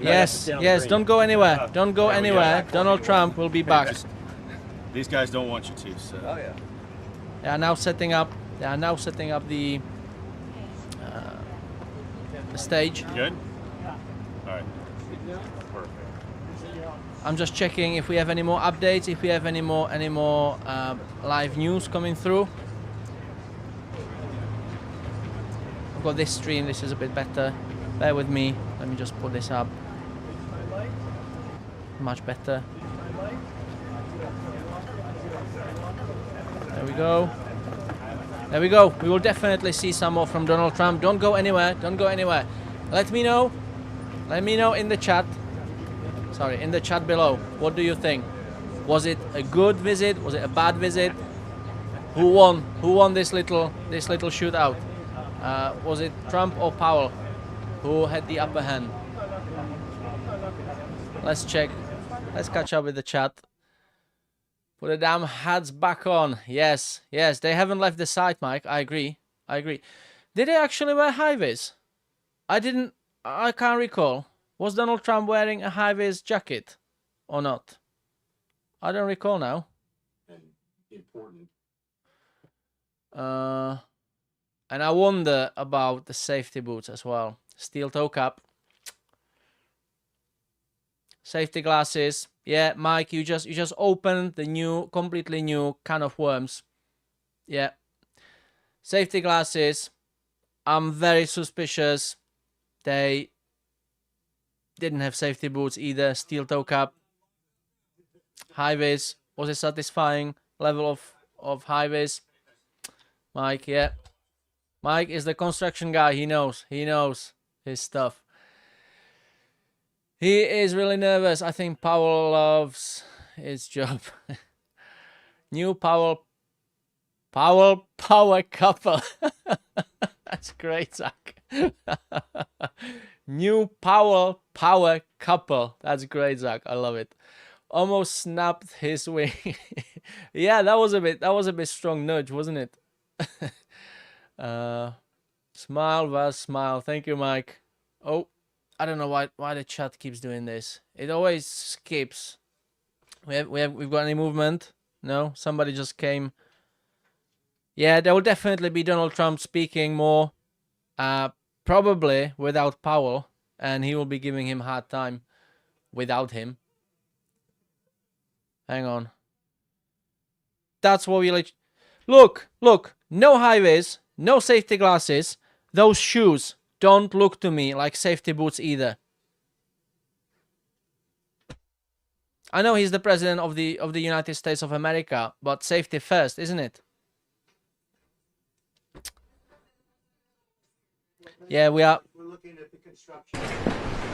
Yes, yes, don't go anywhere. Don't go anywhere. Donald Trump will be back. These guys don't want you to, so. Oh yeah. They are now setting up the stage. Good? All right. I'm just checking if we have any more updates, if we have any more live news coming through. I've got this stream, this is a bit better. Bear with me. Let me just put this up. Much better. There we go. There we go. We will definitely see some more from Donald Trump. Don't go anywhere. Don't go anywhere. Let me know. Let me know in the chat. Sorry, in the chat below. What do you think? Was it a good visit? Was it a bad visit? Who won? Who won this little shootout? Was it Trump or Powell? Who had the upper hand? Let's check. Let's catch up with the chat. Put the damn hats back on. Yes, yes. They haven't left the site, Mike. I agree. I agree. Did they actually wear high-vis? I can't recall. Was Donald Trump wearing a high-vis jacket or not? I don't recall now. Important. And I wonder about the safety boots as well. Steel toe cap. Safety glasses. Yeah, Mike, you just opened the completely new can of worms. Yeah. Safety glasses. I'm very suspicious. They didn't have safety boots either. Steel toe cap. High vis. Was a satisfying level of high vis? Mike, yeah. Mike is the construction guy. He knows his stuff. He is really nervous. I think Powell loves his job. New Powell power couple. That's great, Zach. New Powell power couple. That's great, Zach. I love it. Almost snapped his wing. Yeah, that was a bit strong nudge, wasn't it? Smile, Vaz, smile. Thank you, Mike. Oh, I don't know why the chat keeps doing this. It always skips. We've got any movement? No, somebody just came. Yeah, there will definitely be Donald Trump speaking more. Probably without Powell, and he will be giving him a hard time without him. Hang on. That's what we like. Look, no high vis, no safety glasses. Those shoes don't look to me like safety boots either. I know he's the president of the United States of America, but safety first, isn't it? Yeah, we are. We're looking at the construction.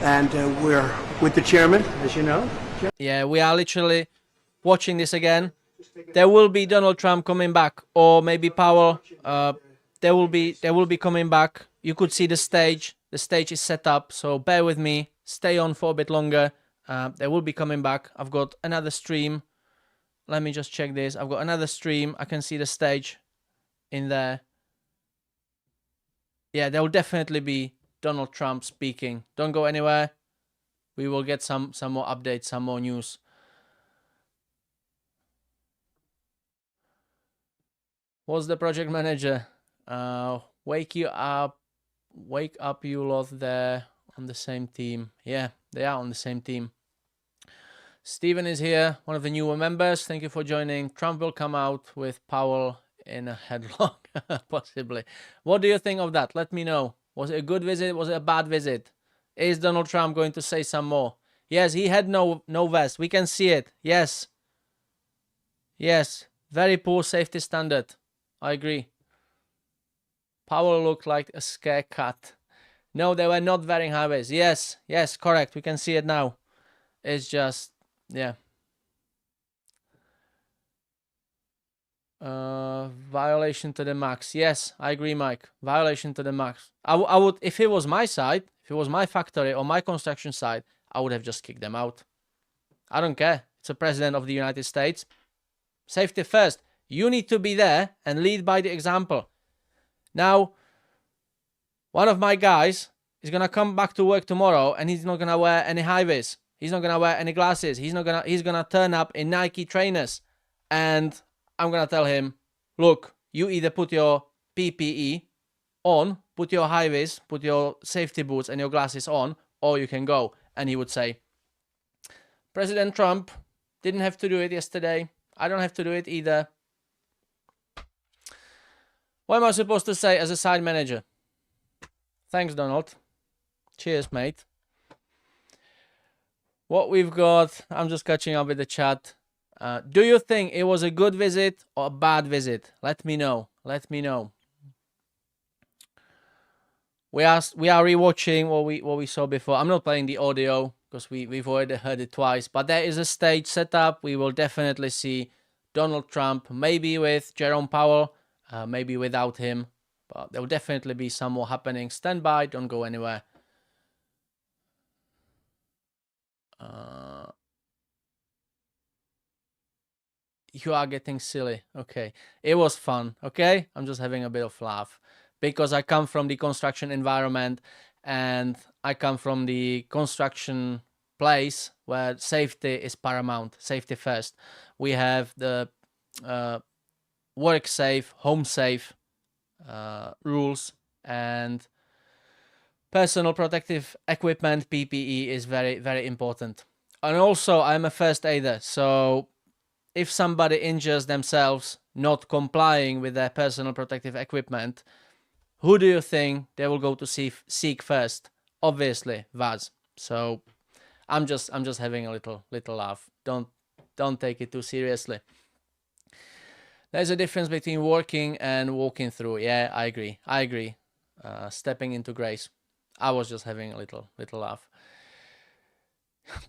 And we're with the chairman, as you know. Yeah, we are literally watching this again. There will be Donald Trump coming back, or maybe Powell. They will be coming back. You could see the stage. The stage is set up, so bear with me. Stay on for a bit longer. They will be coming back. I've got another stream. Let me just check this. I've got another stream. I can see the stage in there. Yeah, there will definitely be Donald Trump speaking. Don't go anywhere. We will get some more updates, some more news. What's the project manager? Wake you up Wake up, you lot there on the same team. Yeah, they are on the same team. Stephen is here, one of the newer members. Thank you for joining. Trump will come out with Powell in a headlock, possibly. What do you think of that? Let me know. Was it a good visit? Was it a bad visit? Is Donald Trump going to say some more? Yes, he had no vest. We can see it. Yes. Yes. Very poor safety standard. I agree. Powell looked like a scare cat. No, they were not wearing high vis. Yes. Yes, correct. We can see it now. It's just, yeah. Violation to the max. Yes, I agree, Mike. Violation to the max. I would, if it was my side, if it was my factory or my construction side, I would have just kicked them out. I don't care. It's the president of the United States. Safety first. You need to be there and lead by the example. Now, one of my guys is gonna come back to work tomorrow and he's not gonna wear any high vis. He's not gonna wear any glasses. He's gonna turn up in Nike trainers, and I'm gonna tell him, look, you either put your PPE on, put your high vis, put your safety boots and your glasses on, or you can go. And he would say, President Trump didn't have to do it yesterday. I don't have to do it either. What am I supposed to say as a side manager? Thanks, Donald. Cheers, mate. What we've got, I'm just catching up with the chat. Do you think it was a good visit or a bad visit? Let me know. Let me know. We are rewatching what we saw before. I'm not playing the audio because we've already heard it twice. But there is a stage set up. We will definitely see Donald Trump, maybe with Jerome Powell, maybe without him. But there will definitely be some more happening. Stand by. Don't go anywhere. You are getting silly. Okay. It was fun. Okay. I'm just having a bit of laugh because I come from the construction environment and I come from the construction place where safety is paramount. Safety first. We have the work safe, home safe rules, and personal protective equipment, PPE, is very, very important. And also, I'm a first aider, so if somebody injures themselves not complying with their personal protective equipment, who do you think they will go to seek first? Obviously, Vaz. So I'm just having a little laugh. Don't take it too seriously. There's a difference between working and walking through. Yeah, I agree. Stepping into grace. I was just having a little laugh.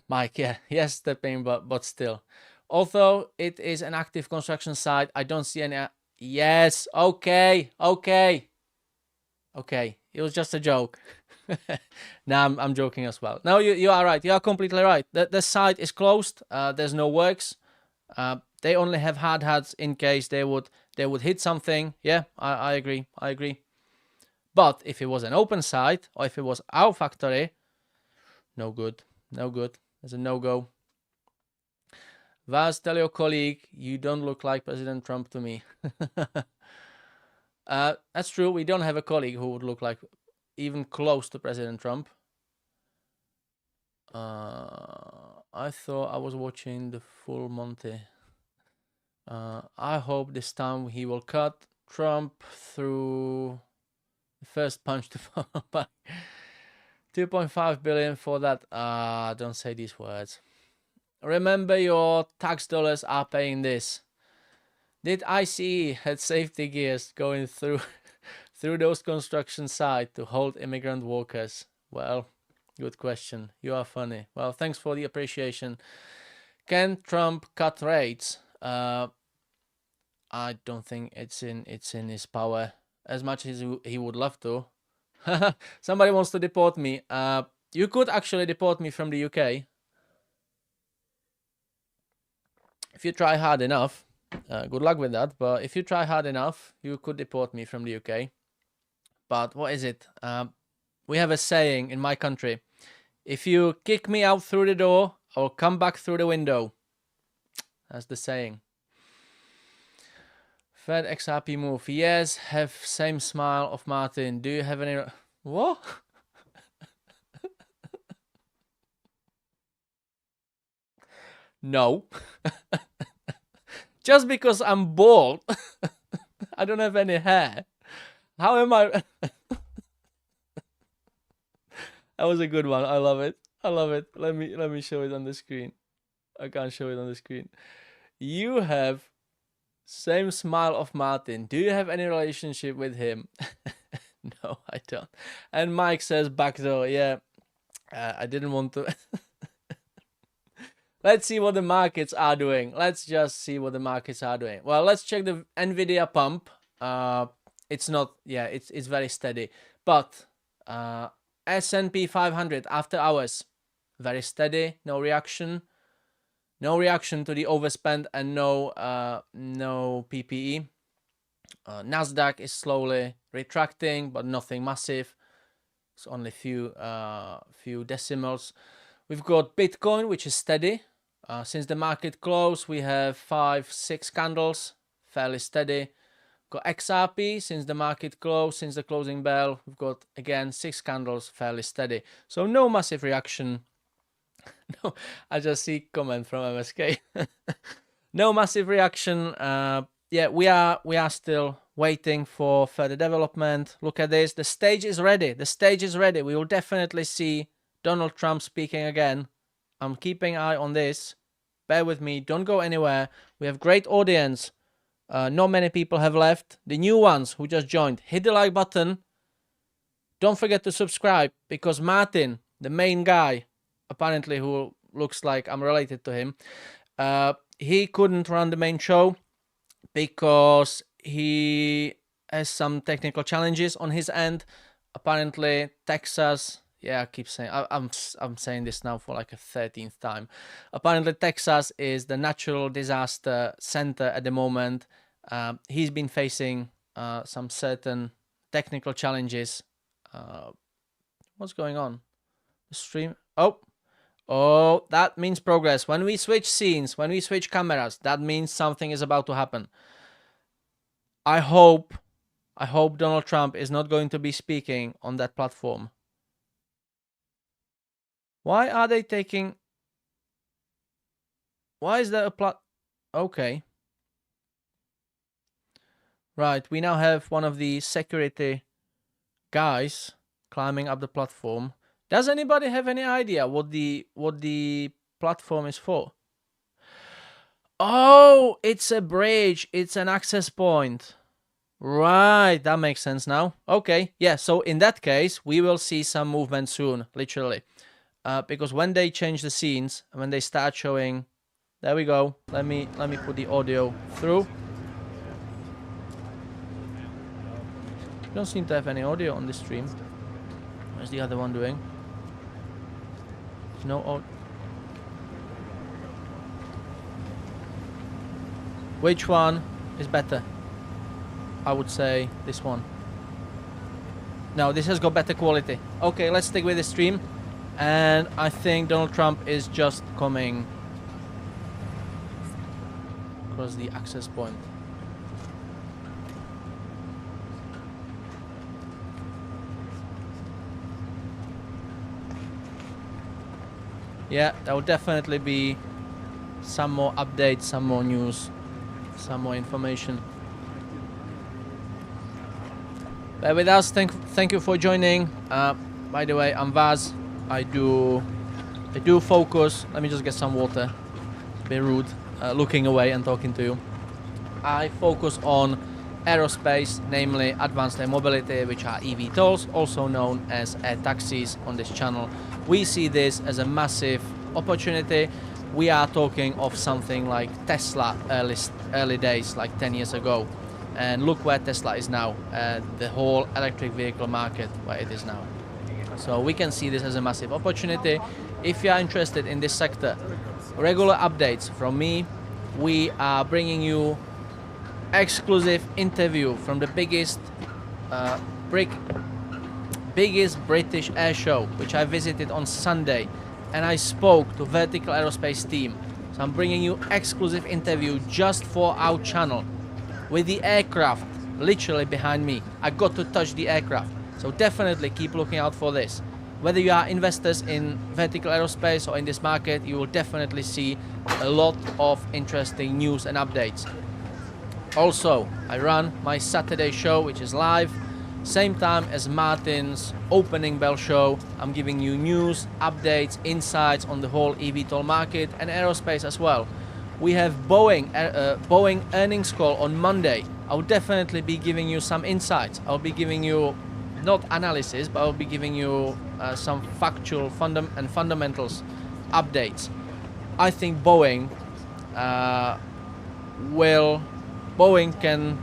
Mike, yeah, yes, stepping, but still. Although it is an active construction site, I don't see any. Yes, okay. It was just a joke. Now I'm joking as well. No, you are right. You are completely right. The site is closed. There's no works. They only have hard hats in case they would hit something. Yeah, I agree. But if it was an open site or if it was our factory, no good. There's a no-go. Vaz, tell your colleague you don't look like President Trump to me. That's true. We don't have a colleague who would look like even close to President Trump. I thought I was watching the full Monty. I hope this time he will cut Trump through the first punch to fall back. 2.5 billion for that. Don't say these words. Remember, your tax dollars are paying this. Did ICE had safety gears going through those construction sites to hold immigrant workers? Well, good question. You are funny. Well, thanks for the appreciation. Can Trump cut rates? I don't think it's in his power as much as he would love to. Somebody wants to deport me. You could actually deport me from the UK if you try hard enough. Good luck with that. But if you try hard enough, you could deport me from the UK. But what is it? We have a saying in my country: if you kick me out through the door, I'll come back through the window. That's the saying. Fed XRP move. Yes, have same smile of Martin. Do you have any? What? No. Just because I'm bald, I don't have any hair. How am I? That was a good one. I love it. I love it. Let me show it on the screen. I can't show it on the screen. You have same smile of Martyn. Do you have any relationship with him? No, I don't. And Mike says backdoor. Yeah, I didn't want to. Let's see what the markets are doing. Let's just see what the markets are doing. Well, let's check the Nvidia pump. It's not. Yeah, it's very steady. But S&P 500 after hours, very steady. No reaction. No reaction to the overspend and no PPE. Nasdaq is slowly retracting, but nothing massive. It's only few decimals. We've got Bitcoin, which is steady. Since the market closed, we have 5-6 candles, fairly steady. Got XRP since the market closed, since the closing bell. We've got again 6 candles, fairly steady. So no massive reaction. No, I just see comment from MSK. No massive reaction. Yeah, we are still waiting for further development. Look at this. The stage is ready. The stage is ready. We will definitely see Donald Trump speaking again. I'm keeping an eye on this. Bear with me. Don't go anywhere. We have great audience. Not many people have left. The new ones who just joined, hit the like button. Don't forget to subscribe because Martyn, the main guy, apparently who looks like I'm related to him, he couldn't run the main show because he has some technical challenges on his end. Apparently, Texas. Yeah, I keep saying I'm saying this now for like a 13th time. Apparently, Texas is the natural disaster center at the moment. He's been facing some certain technical challenges. What's going on? The stream. Oh, that means progress. When we switch scenes, when we switch cameras, that means something is about to happen. I hope Donald Trump is not going to be speaking on that platform. Why are they taking... Why is there a Okay. Right, we now have one of the security guys climbing up the platform. Does anybody have any idea what the platform is for? Oh, it's a bridge. It's an access point. Right, that makes sense now. Okay, yeah, so in that case, we will see some movement soon, literally. Because when they change the scenes, when they start showing... There we go. Let me put the audio through. We don't seem to have any audio on this stream. What's the other one doing? There's no audio. Which one is better? I would say this one. No, this has got better quality. Okay, let's stick with the stream. And I think Donald Trump is just coming across the access point. Yeah, there will definitely be some more updates, some more news, some more information. Bear with us. Thank you for joining. By the way, I'm Vaz. I do focus. Let me just get some water. Be rude, looking away and talking to you. I focus on aerospace, namely advanced air mobility, which are eVTOLs, also known as air taxis on this channel. We see this as a massive opportunity. We are talking of something like Tesla early days, like 10 years ago. And look where Tesla is now, the whole electric vehicle market, where it is now. So we can see this as a massive opportunity. If you are interested in this sector, regular updates from me. We are bringing you exclusive interview from the biggest British air show, which I visited on Sunday, and I spoke to Vertical Aerospace team. So I'm bringing you exclusive interview just for our channel with the aircraft literally behind me. I got to touch the aircraft. So definitely keep looking out for this. Whether you are investors in vertical aerospace or in this market, you will definitely see a lot of interesting news and updates. Also, I run my Saturday show, which is live, same time as Martyn's opening bell show. I'm giving you news, updates, insights on the whole eVTOL market and aerospace as well. We have Boeing earnings call on Monday. I'll definitely be giving you some insights. I'll be giving you not analysis, but I'll be giving you some factual fundamentals updates. I think Boeing can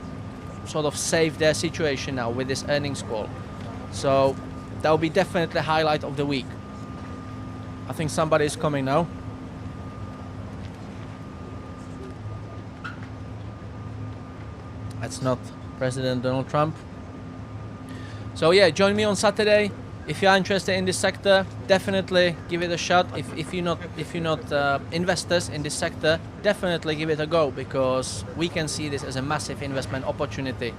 sort of save their situation now with this earnings call. So that will be definitely a highlight of the week. I think somebody is coming now. That's not President Donald Trump. So yeah, join me on Saturday. If you are interested in this sector, definitely give it a shot. If you're not investors in this sector, definitely give it a go, because we can see this as a massive investment opportunity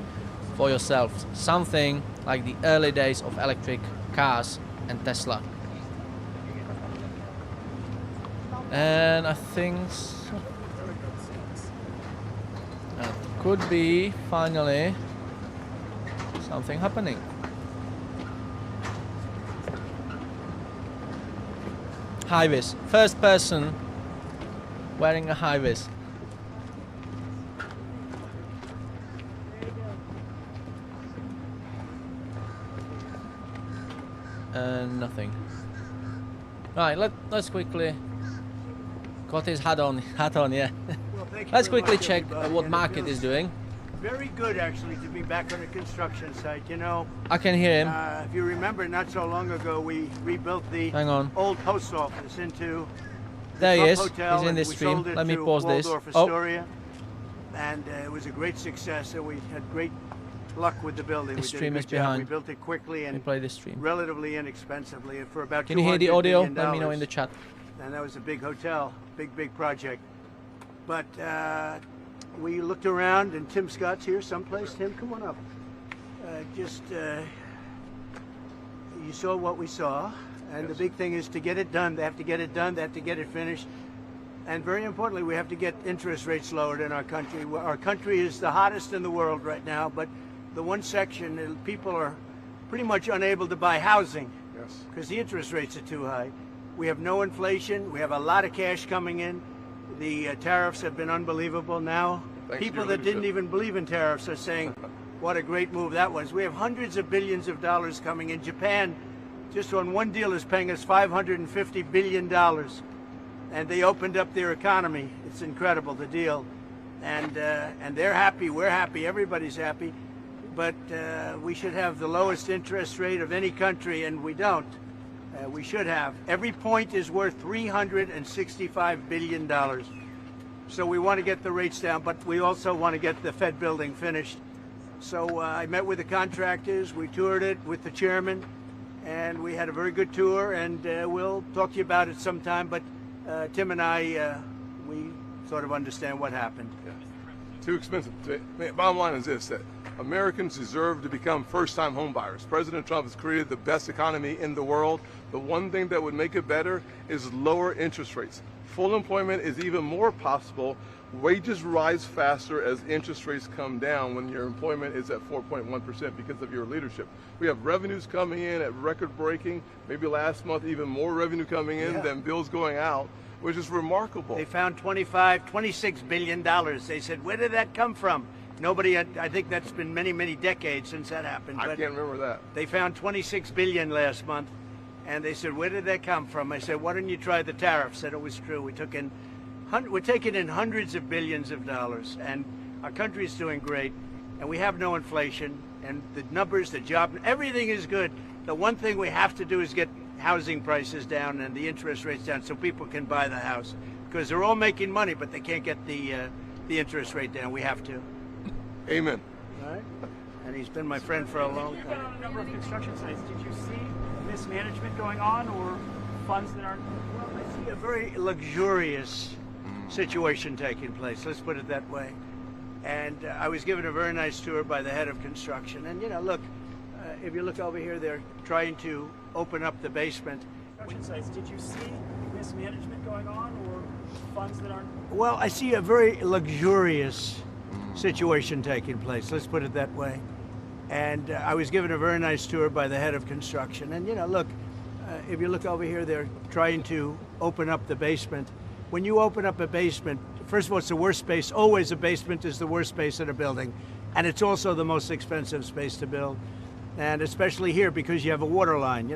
for yourselves. Something like the early days of electric cars and Tesla. And I think that could be finally something happening. High-vis. First person wearing a high-vis. And nothing. Right, let's quickly. Got his hat on, yeah. Well, thank you Let's very quickly much, check everybody, what and it market feels is doing. Very good, actually, to be back on a construction site. You know, I can hear him. if you remember, not so long ago, we rebuilt the Hang on. old post office into There he Club is. Hotel, He's in and this we stream. sold it Let me to pause this. Waldorf Oh, Astoria, and it was a great success. And we had great luck with the building. This We did a stream good is job. behind. We built it quickly let me and play this stream. relatively inexpensively, and for about Can you hear the $200 audio? million. Let me know in the chat. And that was a big hotel, big project. But we looked around, and Tim Scott's here someplace. Tim, come on up. You saw what we saw, and the big thing is to get it done. They have to get it done. They have to get it finished. And very importantly, we have to get interest rates lowered in our country. Our country is the hottest in the world right now, but the one section, people are pretty much unable to buy housing because the interest rates are too high. We have no inflation. We have a lot of cash coming in. The tariffs have been unbelievable now. People that didn't even believe in tariffs are saying, what a great move that was. We have hundreds of billions of dollars coming in. Japan, just on one deal, is paying us $550 billion. And they opened up their economy. It's incredible, the deal. And they're happy, we're happy, everybody's happy. But we should have the lowest interest rate of any country, and we don't. We should have. Every point is worth $365 billion. So we want to get the rates down, but we also want to get the Fed building finished. So I met with the contractors, we toured it with the chairman, and we had a very good tour, and we'll talk to you about it sometime. But Tim and I, we sort of understand what happened. Yeah. Too expensive. Bottom line is this, that Americans deserve to become first-time home buyers. President Trump has created the best economy in the world. The one thing that would make it better is lower interest rates. Full employment is even more possible. Wages rise faster as interest rates come down when your employment is at 4.1% because of your leadership. We have revenues coming in at record-breaking, maybe last month even more revenue coming in than bills going out, which is remarkable. They found $26 billion. They said, where did that come from? Nobody, I think that's been many decades since that happened. I can't remember that. They found $26 billion last month, and they said, where did that come from? I said, why don't you try the tariffs? Said it was true. We're taking in hundreds of billions of dollars, and our country is doing great, and we have no inflation, and the numbers, the job, everything is good. The one thing we have to do is get housing prices down and the interest rates down so people can buy the house, because they're all making money, but they can't get the interest rate down. We have to. Amen. All right. And he's been my friend for a long You've been time. on a number of construction sites. Did you see mismanagement going on or funds that aren't? Well, I see a very luxurious situation taking place. Let's put it that way. And I was given a very nice tour by the head of construction. And, you know, look, If you look over here, they're trying to open up the basement. Construction sites, did you see mismanagement going on or funds that aren't? Well, I see a very luxurious situation taking place, let's put it that way. And I was given a very nice tour by the head of construction. And, look, if you look over here, they're trying to open up the basement. When you open up a basement, first of all, it's the worst space. Always a basement is the worst space in a building. And it's also the most expensive space to build. And especially here because you have a water line.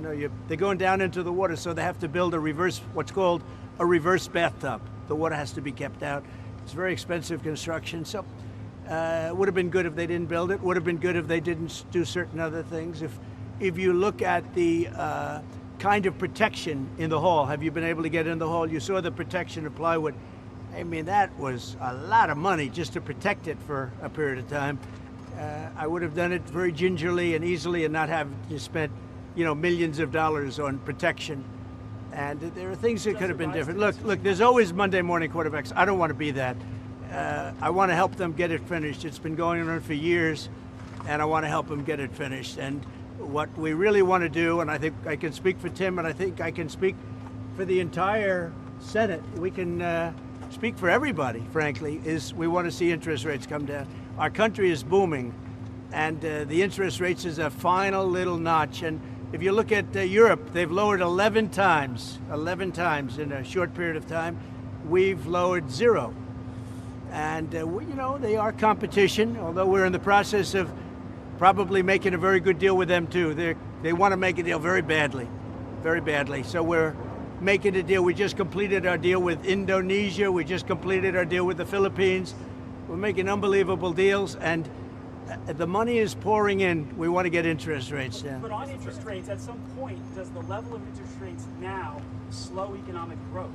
They're going down into the water, so they have to build what's called a reverse bathtub. The water has to be kept out. It's very expensive construction. So it would have been good if they didn't build it. Would have been good if they didn't do certain other things. If you look at the kind of protection in the hall, have you been able to get in the hall? You saw the protection of plywood. I mean, that was a lot of money just to protect it for a period of time. I would have done it very gingerly and easily and not have to spend, millions of dollars on protection. And there are things that could have been different. Look, there's always Monday morning quarterbacks. I don't want to be that. I want to help them get it finished. It's been going on for years, and I want to help them get it finished. And what we really want to do, and I think I can speak for Tim, and I think I can speak for the entire Senate, we can speak for everybody, frankly, is we want to see interest rates come down. Our country is booming, and the interest rates is a final little notch. And if you look at Europe, they've lowered 11 times in a short period of time. We've lowered 0. And, they are competition, although we're in the process of probably making a very good deal with them, too. They want to make a deal very badly, very badly. So we're making a deal. We just completed our deal with Indonesia. We just completed our deal with the Philippines. We're making unbelievable deals, and the money is pouring in. We want to get interest rates down. But on interest rates, at some point, does the level of interest rates now slow economic growth?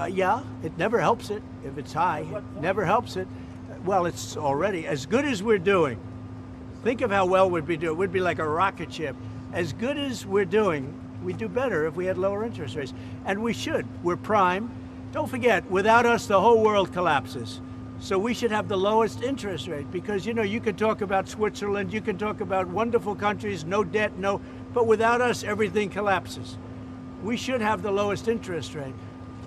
Yeah, it never helps it if it's high. Never helps it. Well, it's already as good as we're doing. Think of how well we'd be doing. We'd be like a rocket ship. As good as we're doing, we'd do better if we had lower interest rates. And we should. We're prime. Don't forget, without us, the whole world collapses. So we should have the lowest interest rate because, you can talk about Switzerland, you can talk about wonderful countries, no debt, but without us, everything collapses. We should have the lowest interest rate.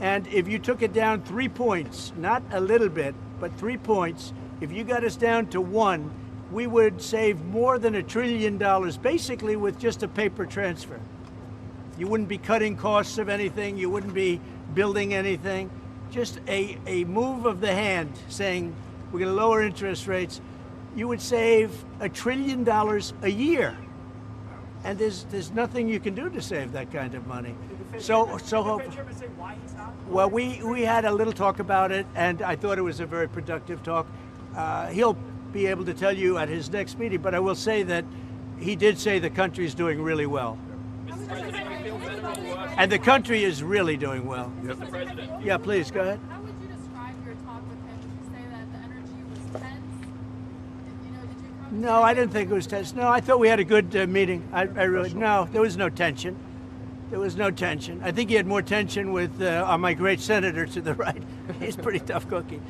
And if you took it down 3 points, not a little bit, but 3 points, if you got us down to 1, we would save more than $1 trillion, basically with just a paper transfer. You wouldn't be cutting costs of anything, you wouldn't be building anything. Just a move of the hand saying we're going to lower interest rates, you would save $1 trillion a year. And there's nothing you can do to save that kind of money. Well, we had a little talk about it, and I thought it was a very productive talk. He'll be able to tell you at his next meeting, but I will say that he did say the country's doing really well. And the country is really doing well. Mr. President. Yeah, please, go ahead. How would you describe your talk with him? Would you say that the energy was tense? Did you come No, I didn't think it was tense. No, I thought we had a good meeting. No, there was no tension. There was no tension. I think he had more tension with my great senator to the right. He's a pretty tough cookie.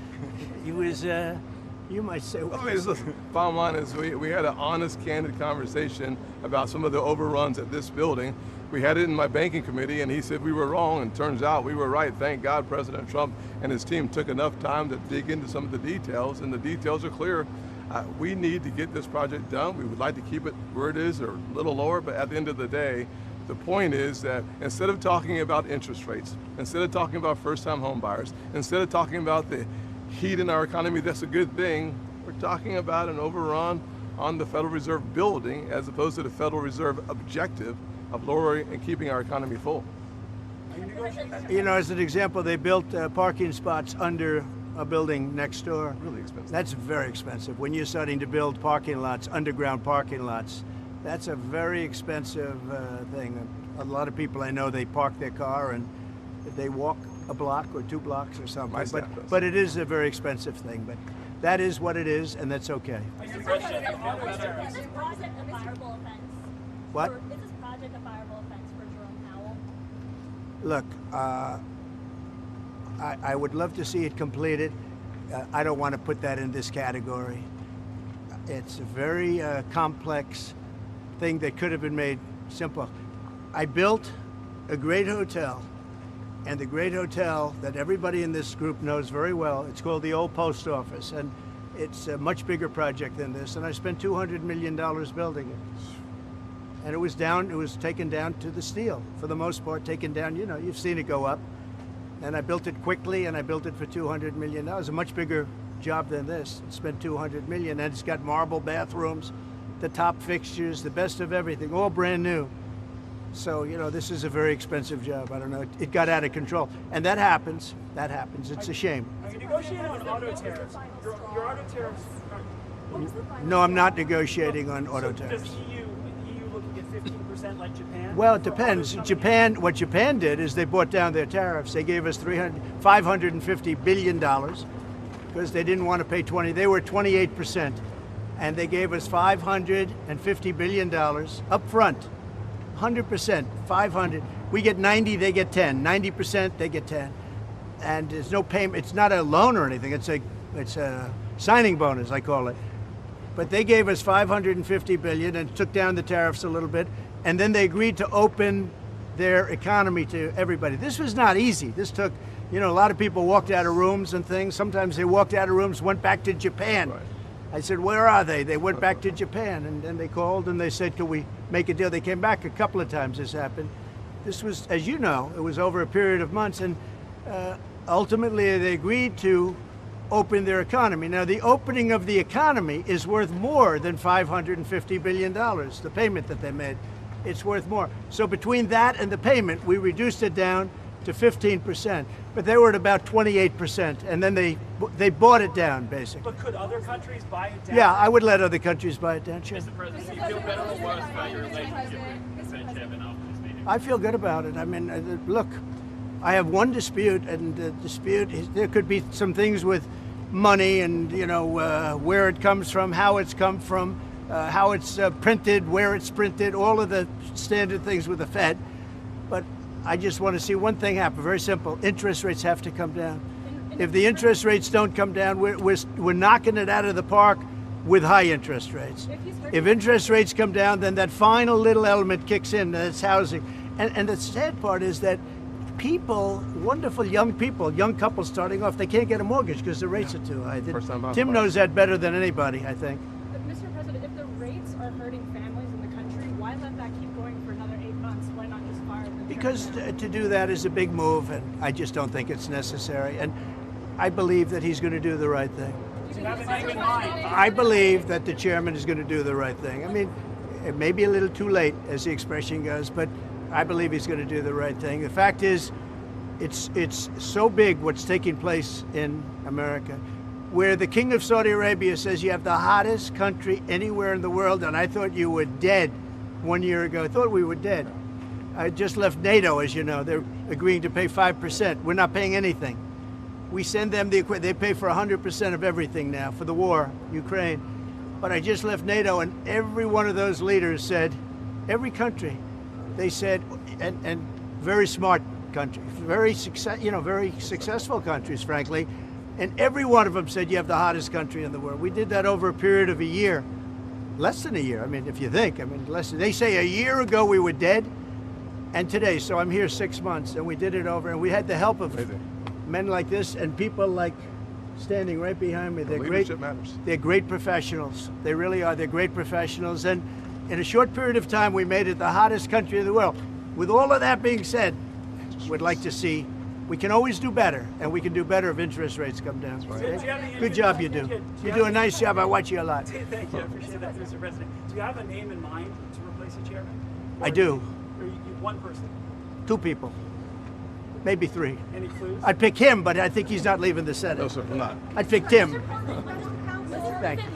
He was, you might say. I mean, listen, bottom line is we had an honest, candid conversation about some of the overruns at this building. We had it in my banking committee, and he said we were wrong, and turns out we were right. Thank God President Trump and his team took enough time to dig into some of the details, and the details are clear. We need to get this project done. We would like to keep it where it is or a little lower, but at the end of the day, the point is that instead of talking about interest rates, instead of talking about first-time home buyers, instead of talking about the heat in our economy, that's a good thing, we're talking about an overrun on the Federal Reserve building as opposed to the Federal Reserve objective of lowering and keeping our economy full. As an example, they built parking spots under a building next door. Really expensive. That's very expensive. When you're starting to build parking lots, underground parking lots, that's a very expensive thing. A lot of people I know, they park their car and they walk a block or 2 blocks or something. But it is a very expensive thing. But that is what it is, and that's okay. Is this project a fireable offense? What? Is this project a fireable offense for Jerome Powell? Look, I would love to see it completed. I don't want to put that in this category. It's a very complex thing that could have been made simple. I built a great hotel, and the great hotel that everybody in this group knows very well, it's called the Old Post Office, and it's a much bigger project than this, and I spent $200 million building it. And it was taken down to the steel, for the most part, taken down, you've seen it go up. And I built it quickly, and I built it for $200 million. A much bigger job than this. I spent $200 million, and it's got marble bathrooms, the top fixtures, the best of everything, all brand new. So, this is a very expensive job. I don't know. It got out of control. And that happens. That happens. It's a shame. Are you negotiating on auto tariffs? Your auto tariffs No, I'm not negotiating on auto tariffs. Does EU looking at 15% like Japan? Well, it depends. What Japan did is they brought down their tariffs. They gave us $550 billion because they didn't want to pay 20. They were 28%. And they gave us $550 billion up front. 100%, 500. We get 90, they get 10. 90%, they get 10. And there's no payment. It's not a loan or anything. It's a signing bonus, I call it. But they gave us $550 billion and took down the tariffs a little bit. And then they agreed to open their economy to everybody. This was not easy. This took, a lot of people walked out of rooms and things. Sometimes they walked out of rooms, went back to Japan. Right. I said, where are they? They went back to Japan, and then they called and they said, could we make a deal? They came back a couple of times. This happened. This was, as you know, it was over a period of months, and ultimately they agreed to open their economy. Now, the opening of the economy is worth more than $550 billion, the payment that they made. It's worth more. So between that and the payment, we reduced it down to 15%, but they were at about 28%, and then they bought it down, basically. But could other countries buy it down? Yeah, I would let other countries buy it down, sure. Mr. President, do you feel better or worse about your relationship with the Fed chairman after this meeting? I feel good about it. I mean, look, I have one dispute, and the dispute is there could be some things with money and, where it comes from, how it's come from, how it's printed, where it's printed, all of the standard things with the Fed. But I just want to see one thing happen. Very simple. Interest rates have to come down. If the interest rates don't come down, we're knocking it out of the park with high interest rates. If interest rates come down, then that final little element kicks in. That's housing. And the sad part is that people, wonderful young people, young couples starting off, they can't get a mortgage because the rates are too high. Tim knows that better than anybody, I think. But Mr. President, if the rates are hurting families in the country, why let that keep going for another 8 months? Why not just fire them? Because to do that is a big move, and I just don't think it's necessary. And I believe that he's going to do the right thing. Do you have a name in mind? I believe that the chairman is going to do the right thing. I mean, it may be a little too late, as the expression goes, but I believe he's going to do the right thing. The fact is, it's so big what's taking place in America, where the king of Saudi Arabia says you have the hottest country anywhere in the world, and I thought you were dead 1 year ago. I thought we were dead. I just left NATO, as you know. They're agreeing to pay 5%. We're not paying anything. We send them the equipment. They pay for 100% of everything now for the war, Ukraine. But I just left NATO, and every one of those leaders said, every country, they said, and very smart countries, very successful countries, frankly, and every one of them said you have the hottest country in the world. We did that over a period of a year, less than a year. I mean, if you think, they say a year ago we were dead, and today, so I'm here 6 months, and we did it over, and we had the help of men like this and people like standing right behind me. They're great. Matters. They're great professionals. They really are. They're great professionals, and in a short period of time, we made it the hottest country in the world. With all of that being said, we'd like to see, we can always do better, and we can do better if interest rates come down. Right? Good job you do. You do a nice job. I watch you a lot. Thank you. I appreciate that, Mr. President. Do you have a name in mind to replace the chairman? I do. Or you one person? 2 people. Maybe 3. Any clues? I'd pick him, but I think he's not leaving the Senate. No, sir, I'm not. I'd pick Tim. Thank you.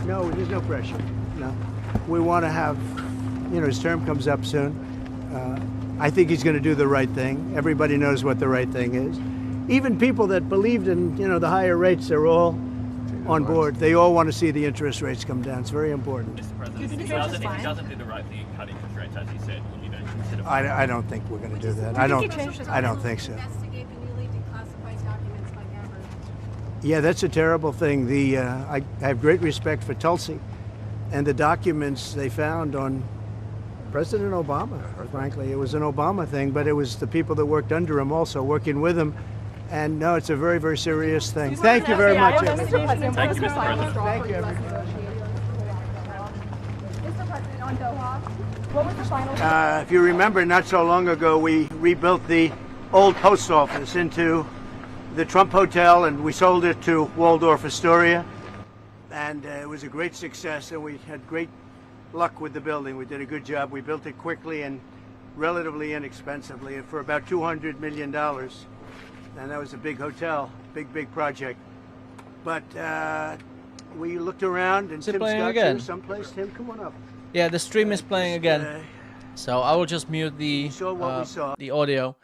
No, there's no pressure. No. We want to have, his term comes up soon. I think he's going to do the right thing. Everybody knows what the right thing is. Even people that believed in, the higher rates, they're all on board. They all want to see the interest rates come down. It's very important. Mr. President, if he doesn't do the right thing in cutting interest rates, as you said, will you don't consider? I don't think we're going to do that. I don't think so. Investigate the newly declassified documents like ever. Yeah, that's a terrible thing. I have great respect for Tulsi, and the documents they found on President Obama, frankly. It was an Obama thing, but it was the people that worked under him also working with him. And no, it's a very, very serious thing. Thank you very much. Thank you, Mr. President. Thank you, everybody. Mr. President, on Doha, what was the final? If you remember, not so long ago, we rebuilt the old post office into the Trump Hotel, and we sold it to Waldorf Astoria. And it was a great success, and we had great luck with the building. We did a good job. We built it quickly and relatively inexpensively for about $200 million. And that was a big hotel, big project. But we looked around, and Is it Tim playing Scott's again? here someplace. Tim, come on up. Yeah, the stream is playing again. So I will just mute the saw what we saw. the audio.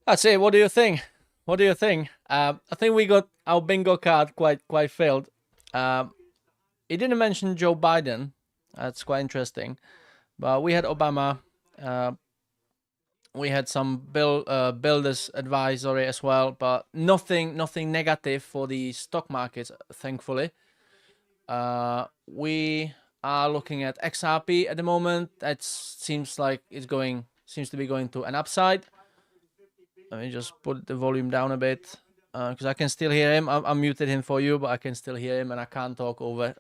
That's it. What do you think? What do you think? I think we got our bingo card quite filled. He didn't mention Joe Biden. That's quite interesting. But we had Obama. We had some builders advisory as well, but nothing negative for the stock markets, thankfully. We are looking at XRP at the moment. That seems like seems to be going to an upside. Let me just put the volume down a bit because I can still hear him. I muted him for you, but I can still hear him, and I can't talk over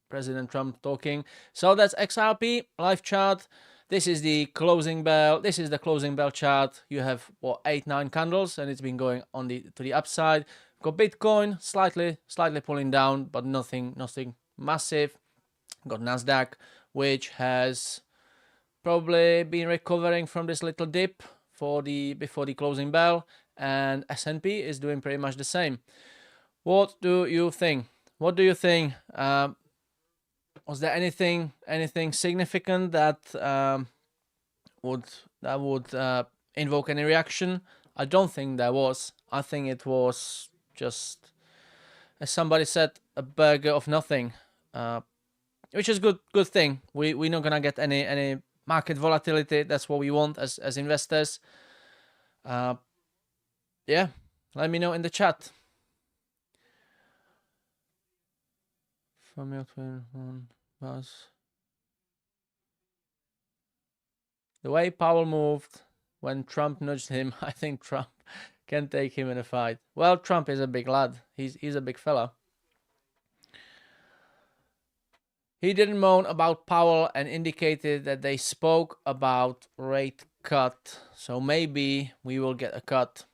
President Trump talking. So that's XRP live chart. This is the closing bell. This is the closing bell chart. You have what 8-9 candles, and it's been going on to the upside. Got Bitcoin slightly pulling down, but nothing massive. Got Nasdaq, which has probably been recovering from this little dip before the closing bell, and S&P is doing pretty much the same. What do you think? What do you think? Was there anything significant that would invoke any reaction? I don't think there was. I think it was just, as somebody said, a burger of nothing, which is good thing. We're not gonna get any market volatility. That's what we want as investors. Yeah, let me know in the chat. From your twin one was the way Powell moved when Trump nudged him. I think Trump can take him in a fight. Well, Trump is a big lad. He's a big fella. He didn't moan about Powell and indicated that they spoke about rate cut. So maybe we will get a cut.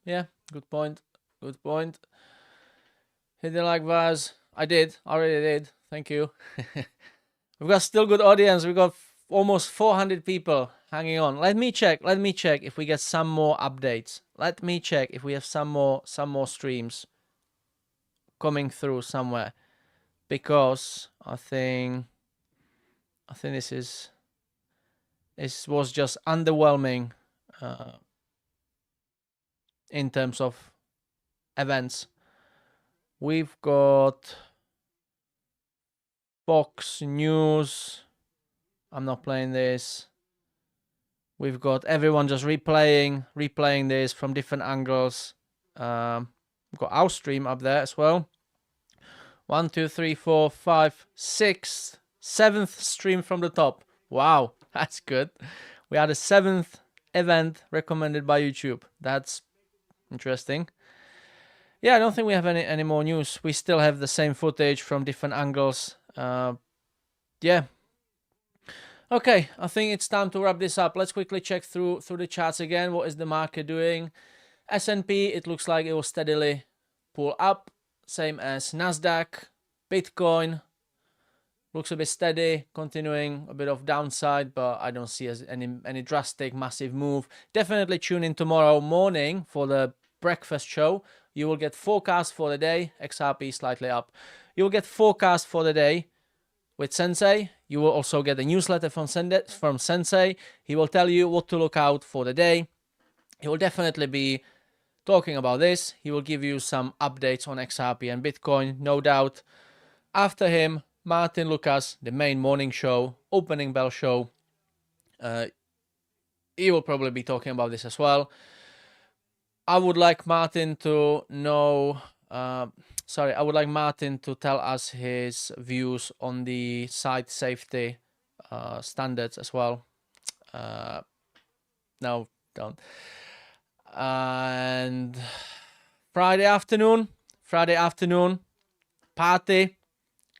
Yeah, good point. Good point. Hit the like Vaz. I already did. Thank you. We've got still good audience. We've got almost 400 people hanging on. Let me check if we get some more updates. Let me check if we have some more streams coming through somewhere. Because I think this was just underwhelming in terms of events. We've got Fox News. I'm not playing this. We've got everyone just replaying this from different angles. We've got our stream up there as well. 1, 2, 3, 4, 5, 6, 7th stream from the top. Wow, that's good. We are the 7th event recommended by YouTube. That's interesting. Yeah, I don't think we have any more news. We still have the same footage from different angles. Yeah. Okay, I think it's time to wrap this up. Let's quickly check through the charts again. What is the market doing? S&P, it looks like it will steadily pull up. Same as Nasdaq. Bitcoin looks a bit steady, continuing a bit of downside, but I don't see any drastic, massive move. Definitely tune in tomorrow morning for the breakfast show. You will get forecast for the day. XRP slightly up. You will get forecast for the day with Sensei. You will also get a newsletter from Sensei. He will tell you what to look out for the day. He will definitely be talking about this. He will give you some updates on XRP and Bitcoin, no doubt. After him, Martyn Lucas, the main morning show, opening bell show. He will probably be talking about this as well. I would like Martyn to know, sorry, I would like Martyn to tell us his views on the site safety standards as well. No, don't. And Friday afternoon, party,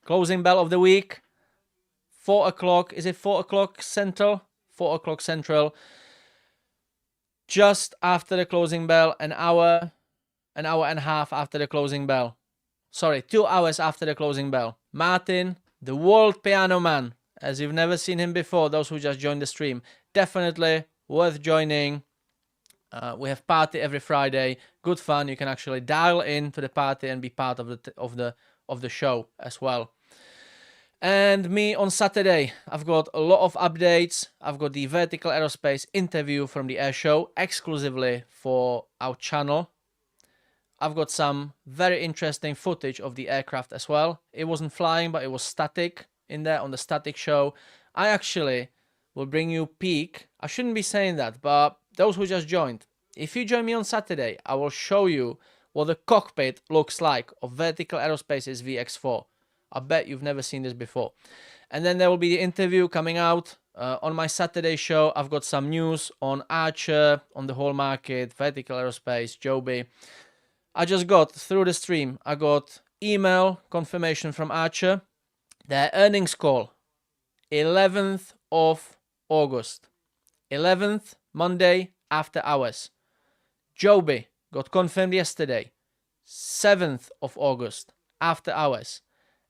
closing bell of the week, 4 o'clock. Is it 4 o'clock Central? 4 o'clock Central. Just after the closing bell, an hour and a half after the closing bell. Sorry, 2 hours after the closing bell. Martyn, the world piano man, as you've never seen him before, those who just joined the stream, definitely worth joining. We have party every Friday, good fun. You can actually dial in to the party and be part of the show as well. And me on Saturday, I've got a lot of updates. I've got the Vertical Aerospace interview from the air show exclusively for our channel. I've got some very interesting footage of the aircraft as well. It wasn't flying, but it was static in there on the static show. I actually will bring you peek. I shouldn't be saying that, but those who just joined, if you join me on Saturday, I will show you what the cockpit looks like of Vertical Aerospace's VX4. I bet you've never seen this before. And then there will be the interview coming out on my Saturday show. I've got some news on Archer, on the whole market, Vertical Aerospace, Joby. I just got through the stream. I got email confirmation from Archer. Their earnings call, 11th of August. 11th, Monday, after hours. Joby got confirmed yesterday. 7th of August, after hours.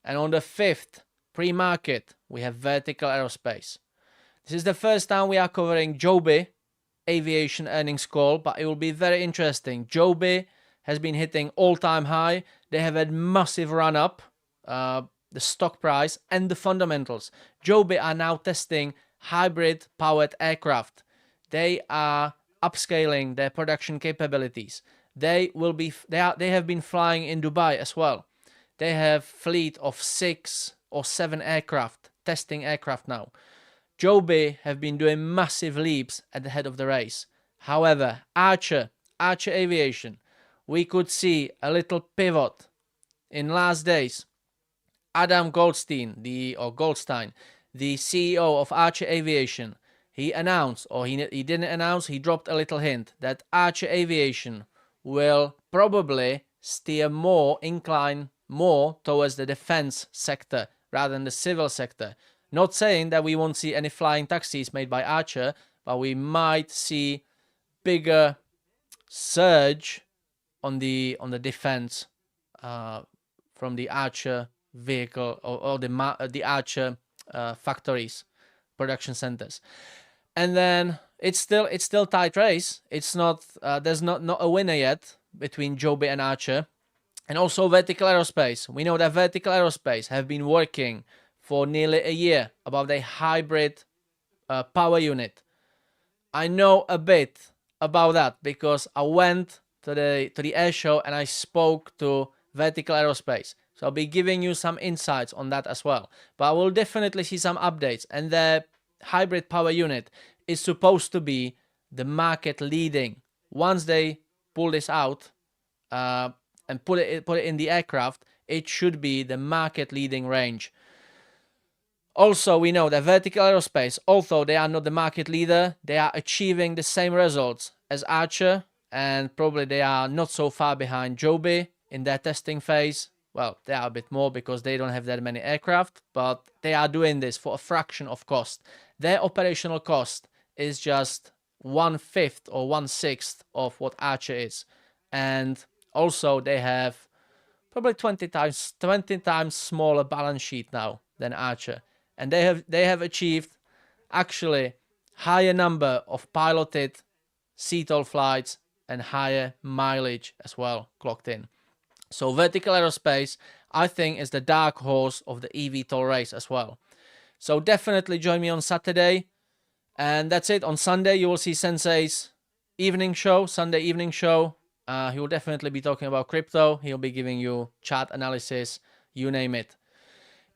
And on the 5th, pre-market, we have Vertical Aerospace. This is the first time we are covering Joby aviation earnings call, but it will be very interesting. Joby has been hitting all-time high. They have had massive run-up, the stock price and the fundamentals. Joby are now testing hybrid-powered aircraft. They are upscaling their production capabilities. They have been flying in Dubai as well. They have fleet of 6 or 7 aircraft, testing aircraft now. Joby have been doing massive leaps at the head of the race. However, Archer Aviation, we could see a little pivot in last days. Adam Goldstein, the CEO of Archer Aviation, he announced, or he didn't announce, he dropped a little hint that Archer Aviation will probably steer incline more towards the defense sector rather than the civil sector. Not saying that we won't see any flying taxis made by Archer, but we might see bigger surge on the defense from the Archer vehicle or the Archer factories, production centers. And then it's still tight race. It's not there's not a winner yet between Joby and Archer. And also Vertical Aerospace. We know that Vertical Aerospace have been working for nearly a year about a hybrid power unit. I know a bit about that because I went to the air show and I spoke to Vertical Aerospace. So I'll be giving you some insights on that as well. But I will definitely see some updates. And the hybrid power unit is supposed to be the market leading. Once they pull this out, and put it in the aircraft, it should be the market leading range. Also, we know that Vertical Aerospace, although they are not the market leader, they are achieving the same results as Archer, and probably they are not so far behind Joby in their testing phase. Well, they are a bit more because they don't have that many aircraft, but they are doing this for a fraction of cost. Their operational cost is just 1/5 or 1/6 of what Archer is. And also, they have probably 20 times smaller balance sheet now than Archer, and they have achieved actually higher number of piloted CTOL flights and higher mileage as well clocked in. So Vertical Aerospace, I think, is the dark horse of the eVTOL race as well. So definitely join me on Saturday, and that's it. On Sunday, you will see Sensei's evening show, Sunday evening show. He will definitely be talking about crypto. He'll be giving you chart analysis, you name it.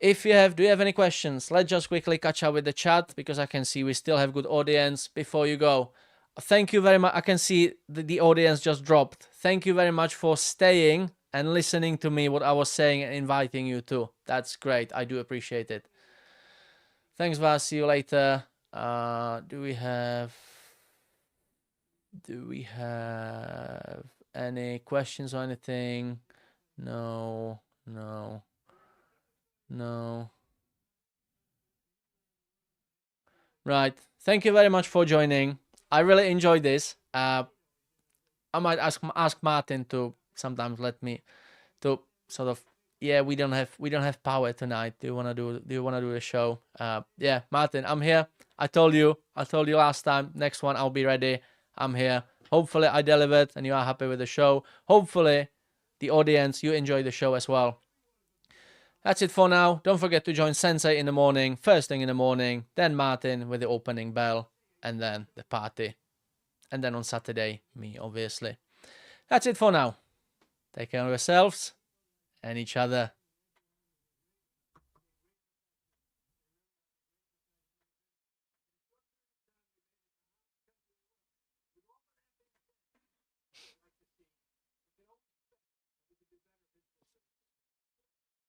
Do you have any questions? Let's just quickly catch up with the chat because I can see we still have good audience. Before you go, thank you very much. I can see the audience just dropped. Thank you very much for staying and listening to me, what I was saying, and inviting you too. That's great. I do appreciate it. Thanks, Vaz. See you later. Do we have any questions or anything? No. Right. Thank you very much for joining. I really enjoyed this. I might ask Martyn to sometimes let me to sort of, yeah, we don't have power tonight. Do you wanna do the show? Yeah, Martyn, I'm here. I told you last time. Next one I'll be ready. I'm here. Hopefully I delivered and you are happy with the show. Hopefully the audience, you enjoy the show as well. That's it for now. Don't forget to join Sensei in the morning, first thing in the morning, then Martyn with the opening bell, and then the party. And then on Saturday, me, obviously. That's it for now. Take care of yourselves and each other.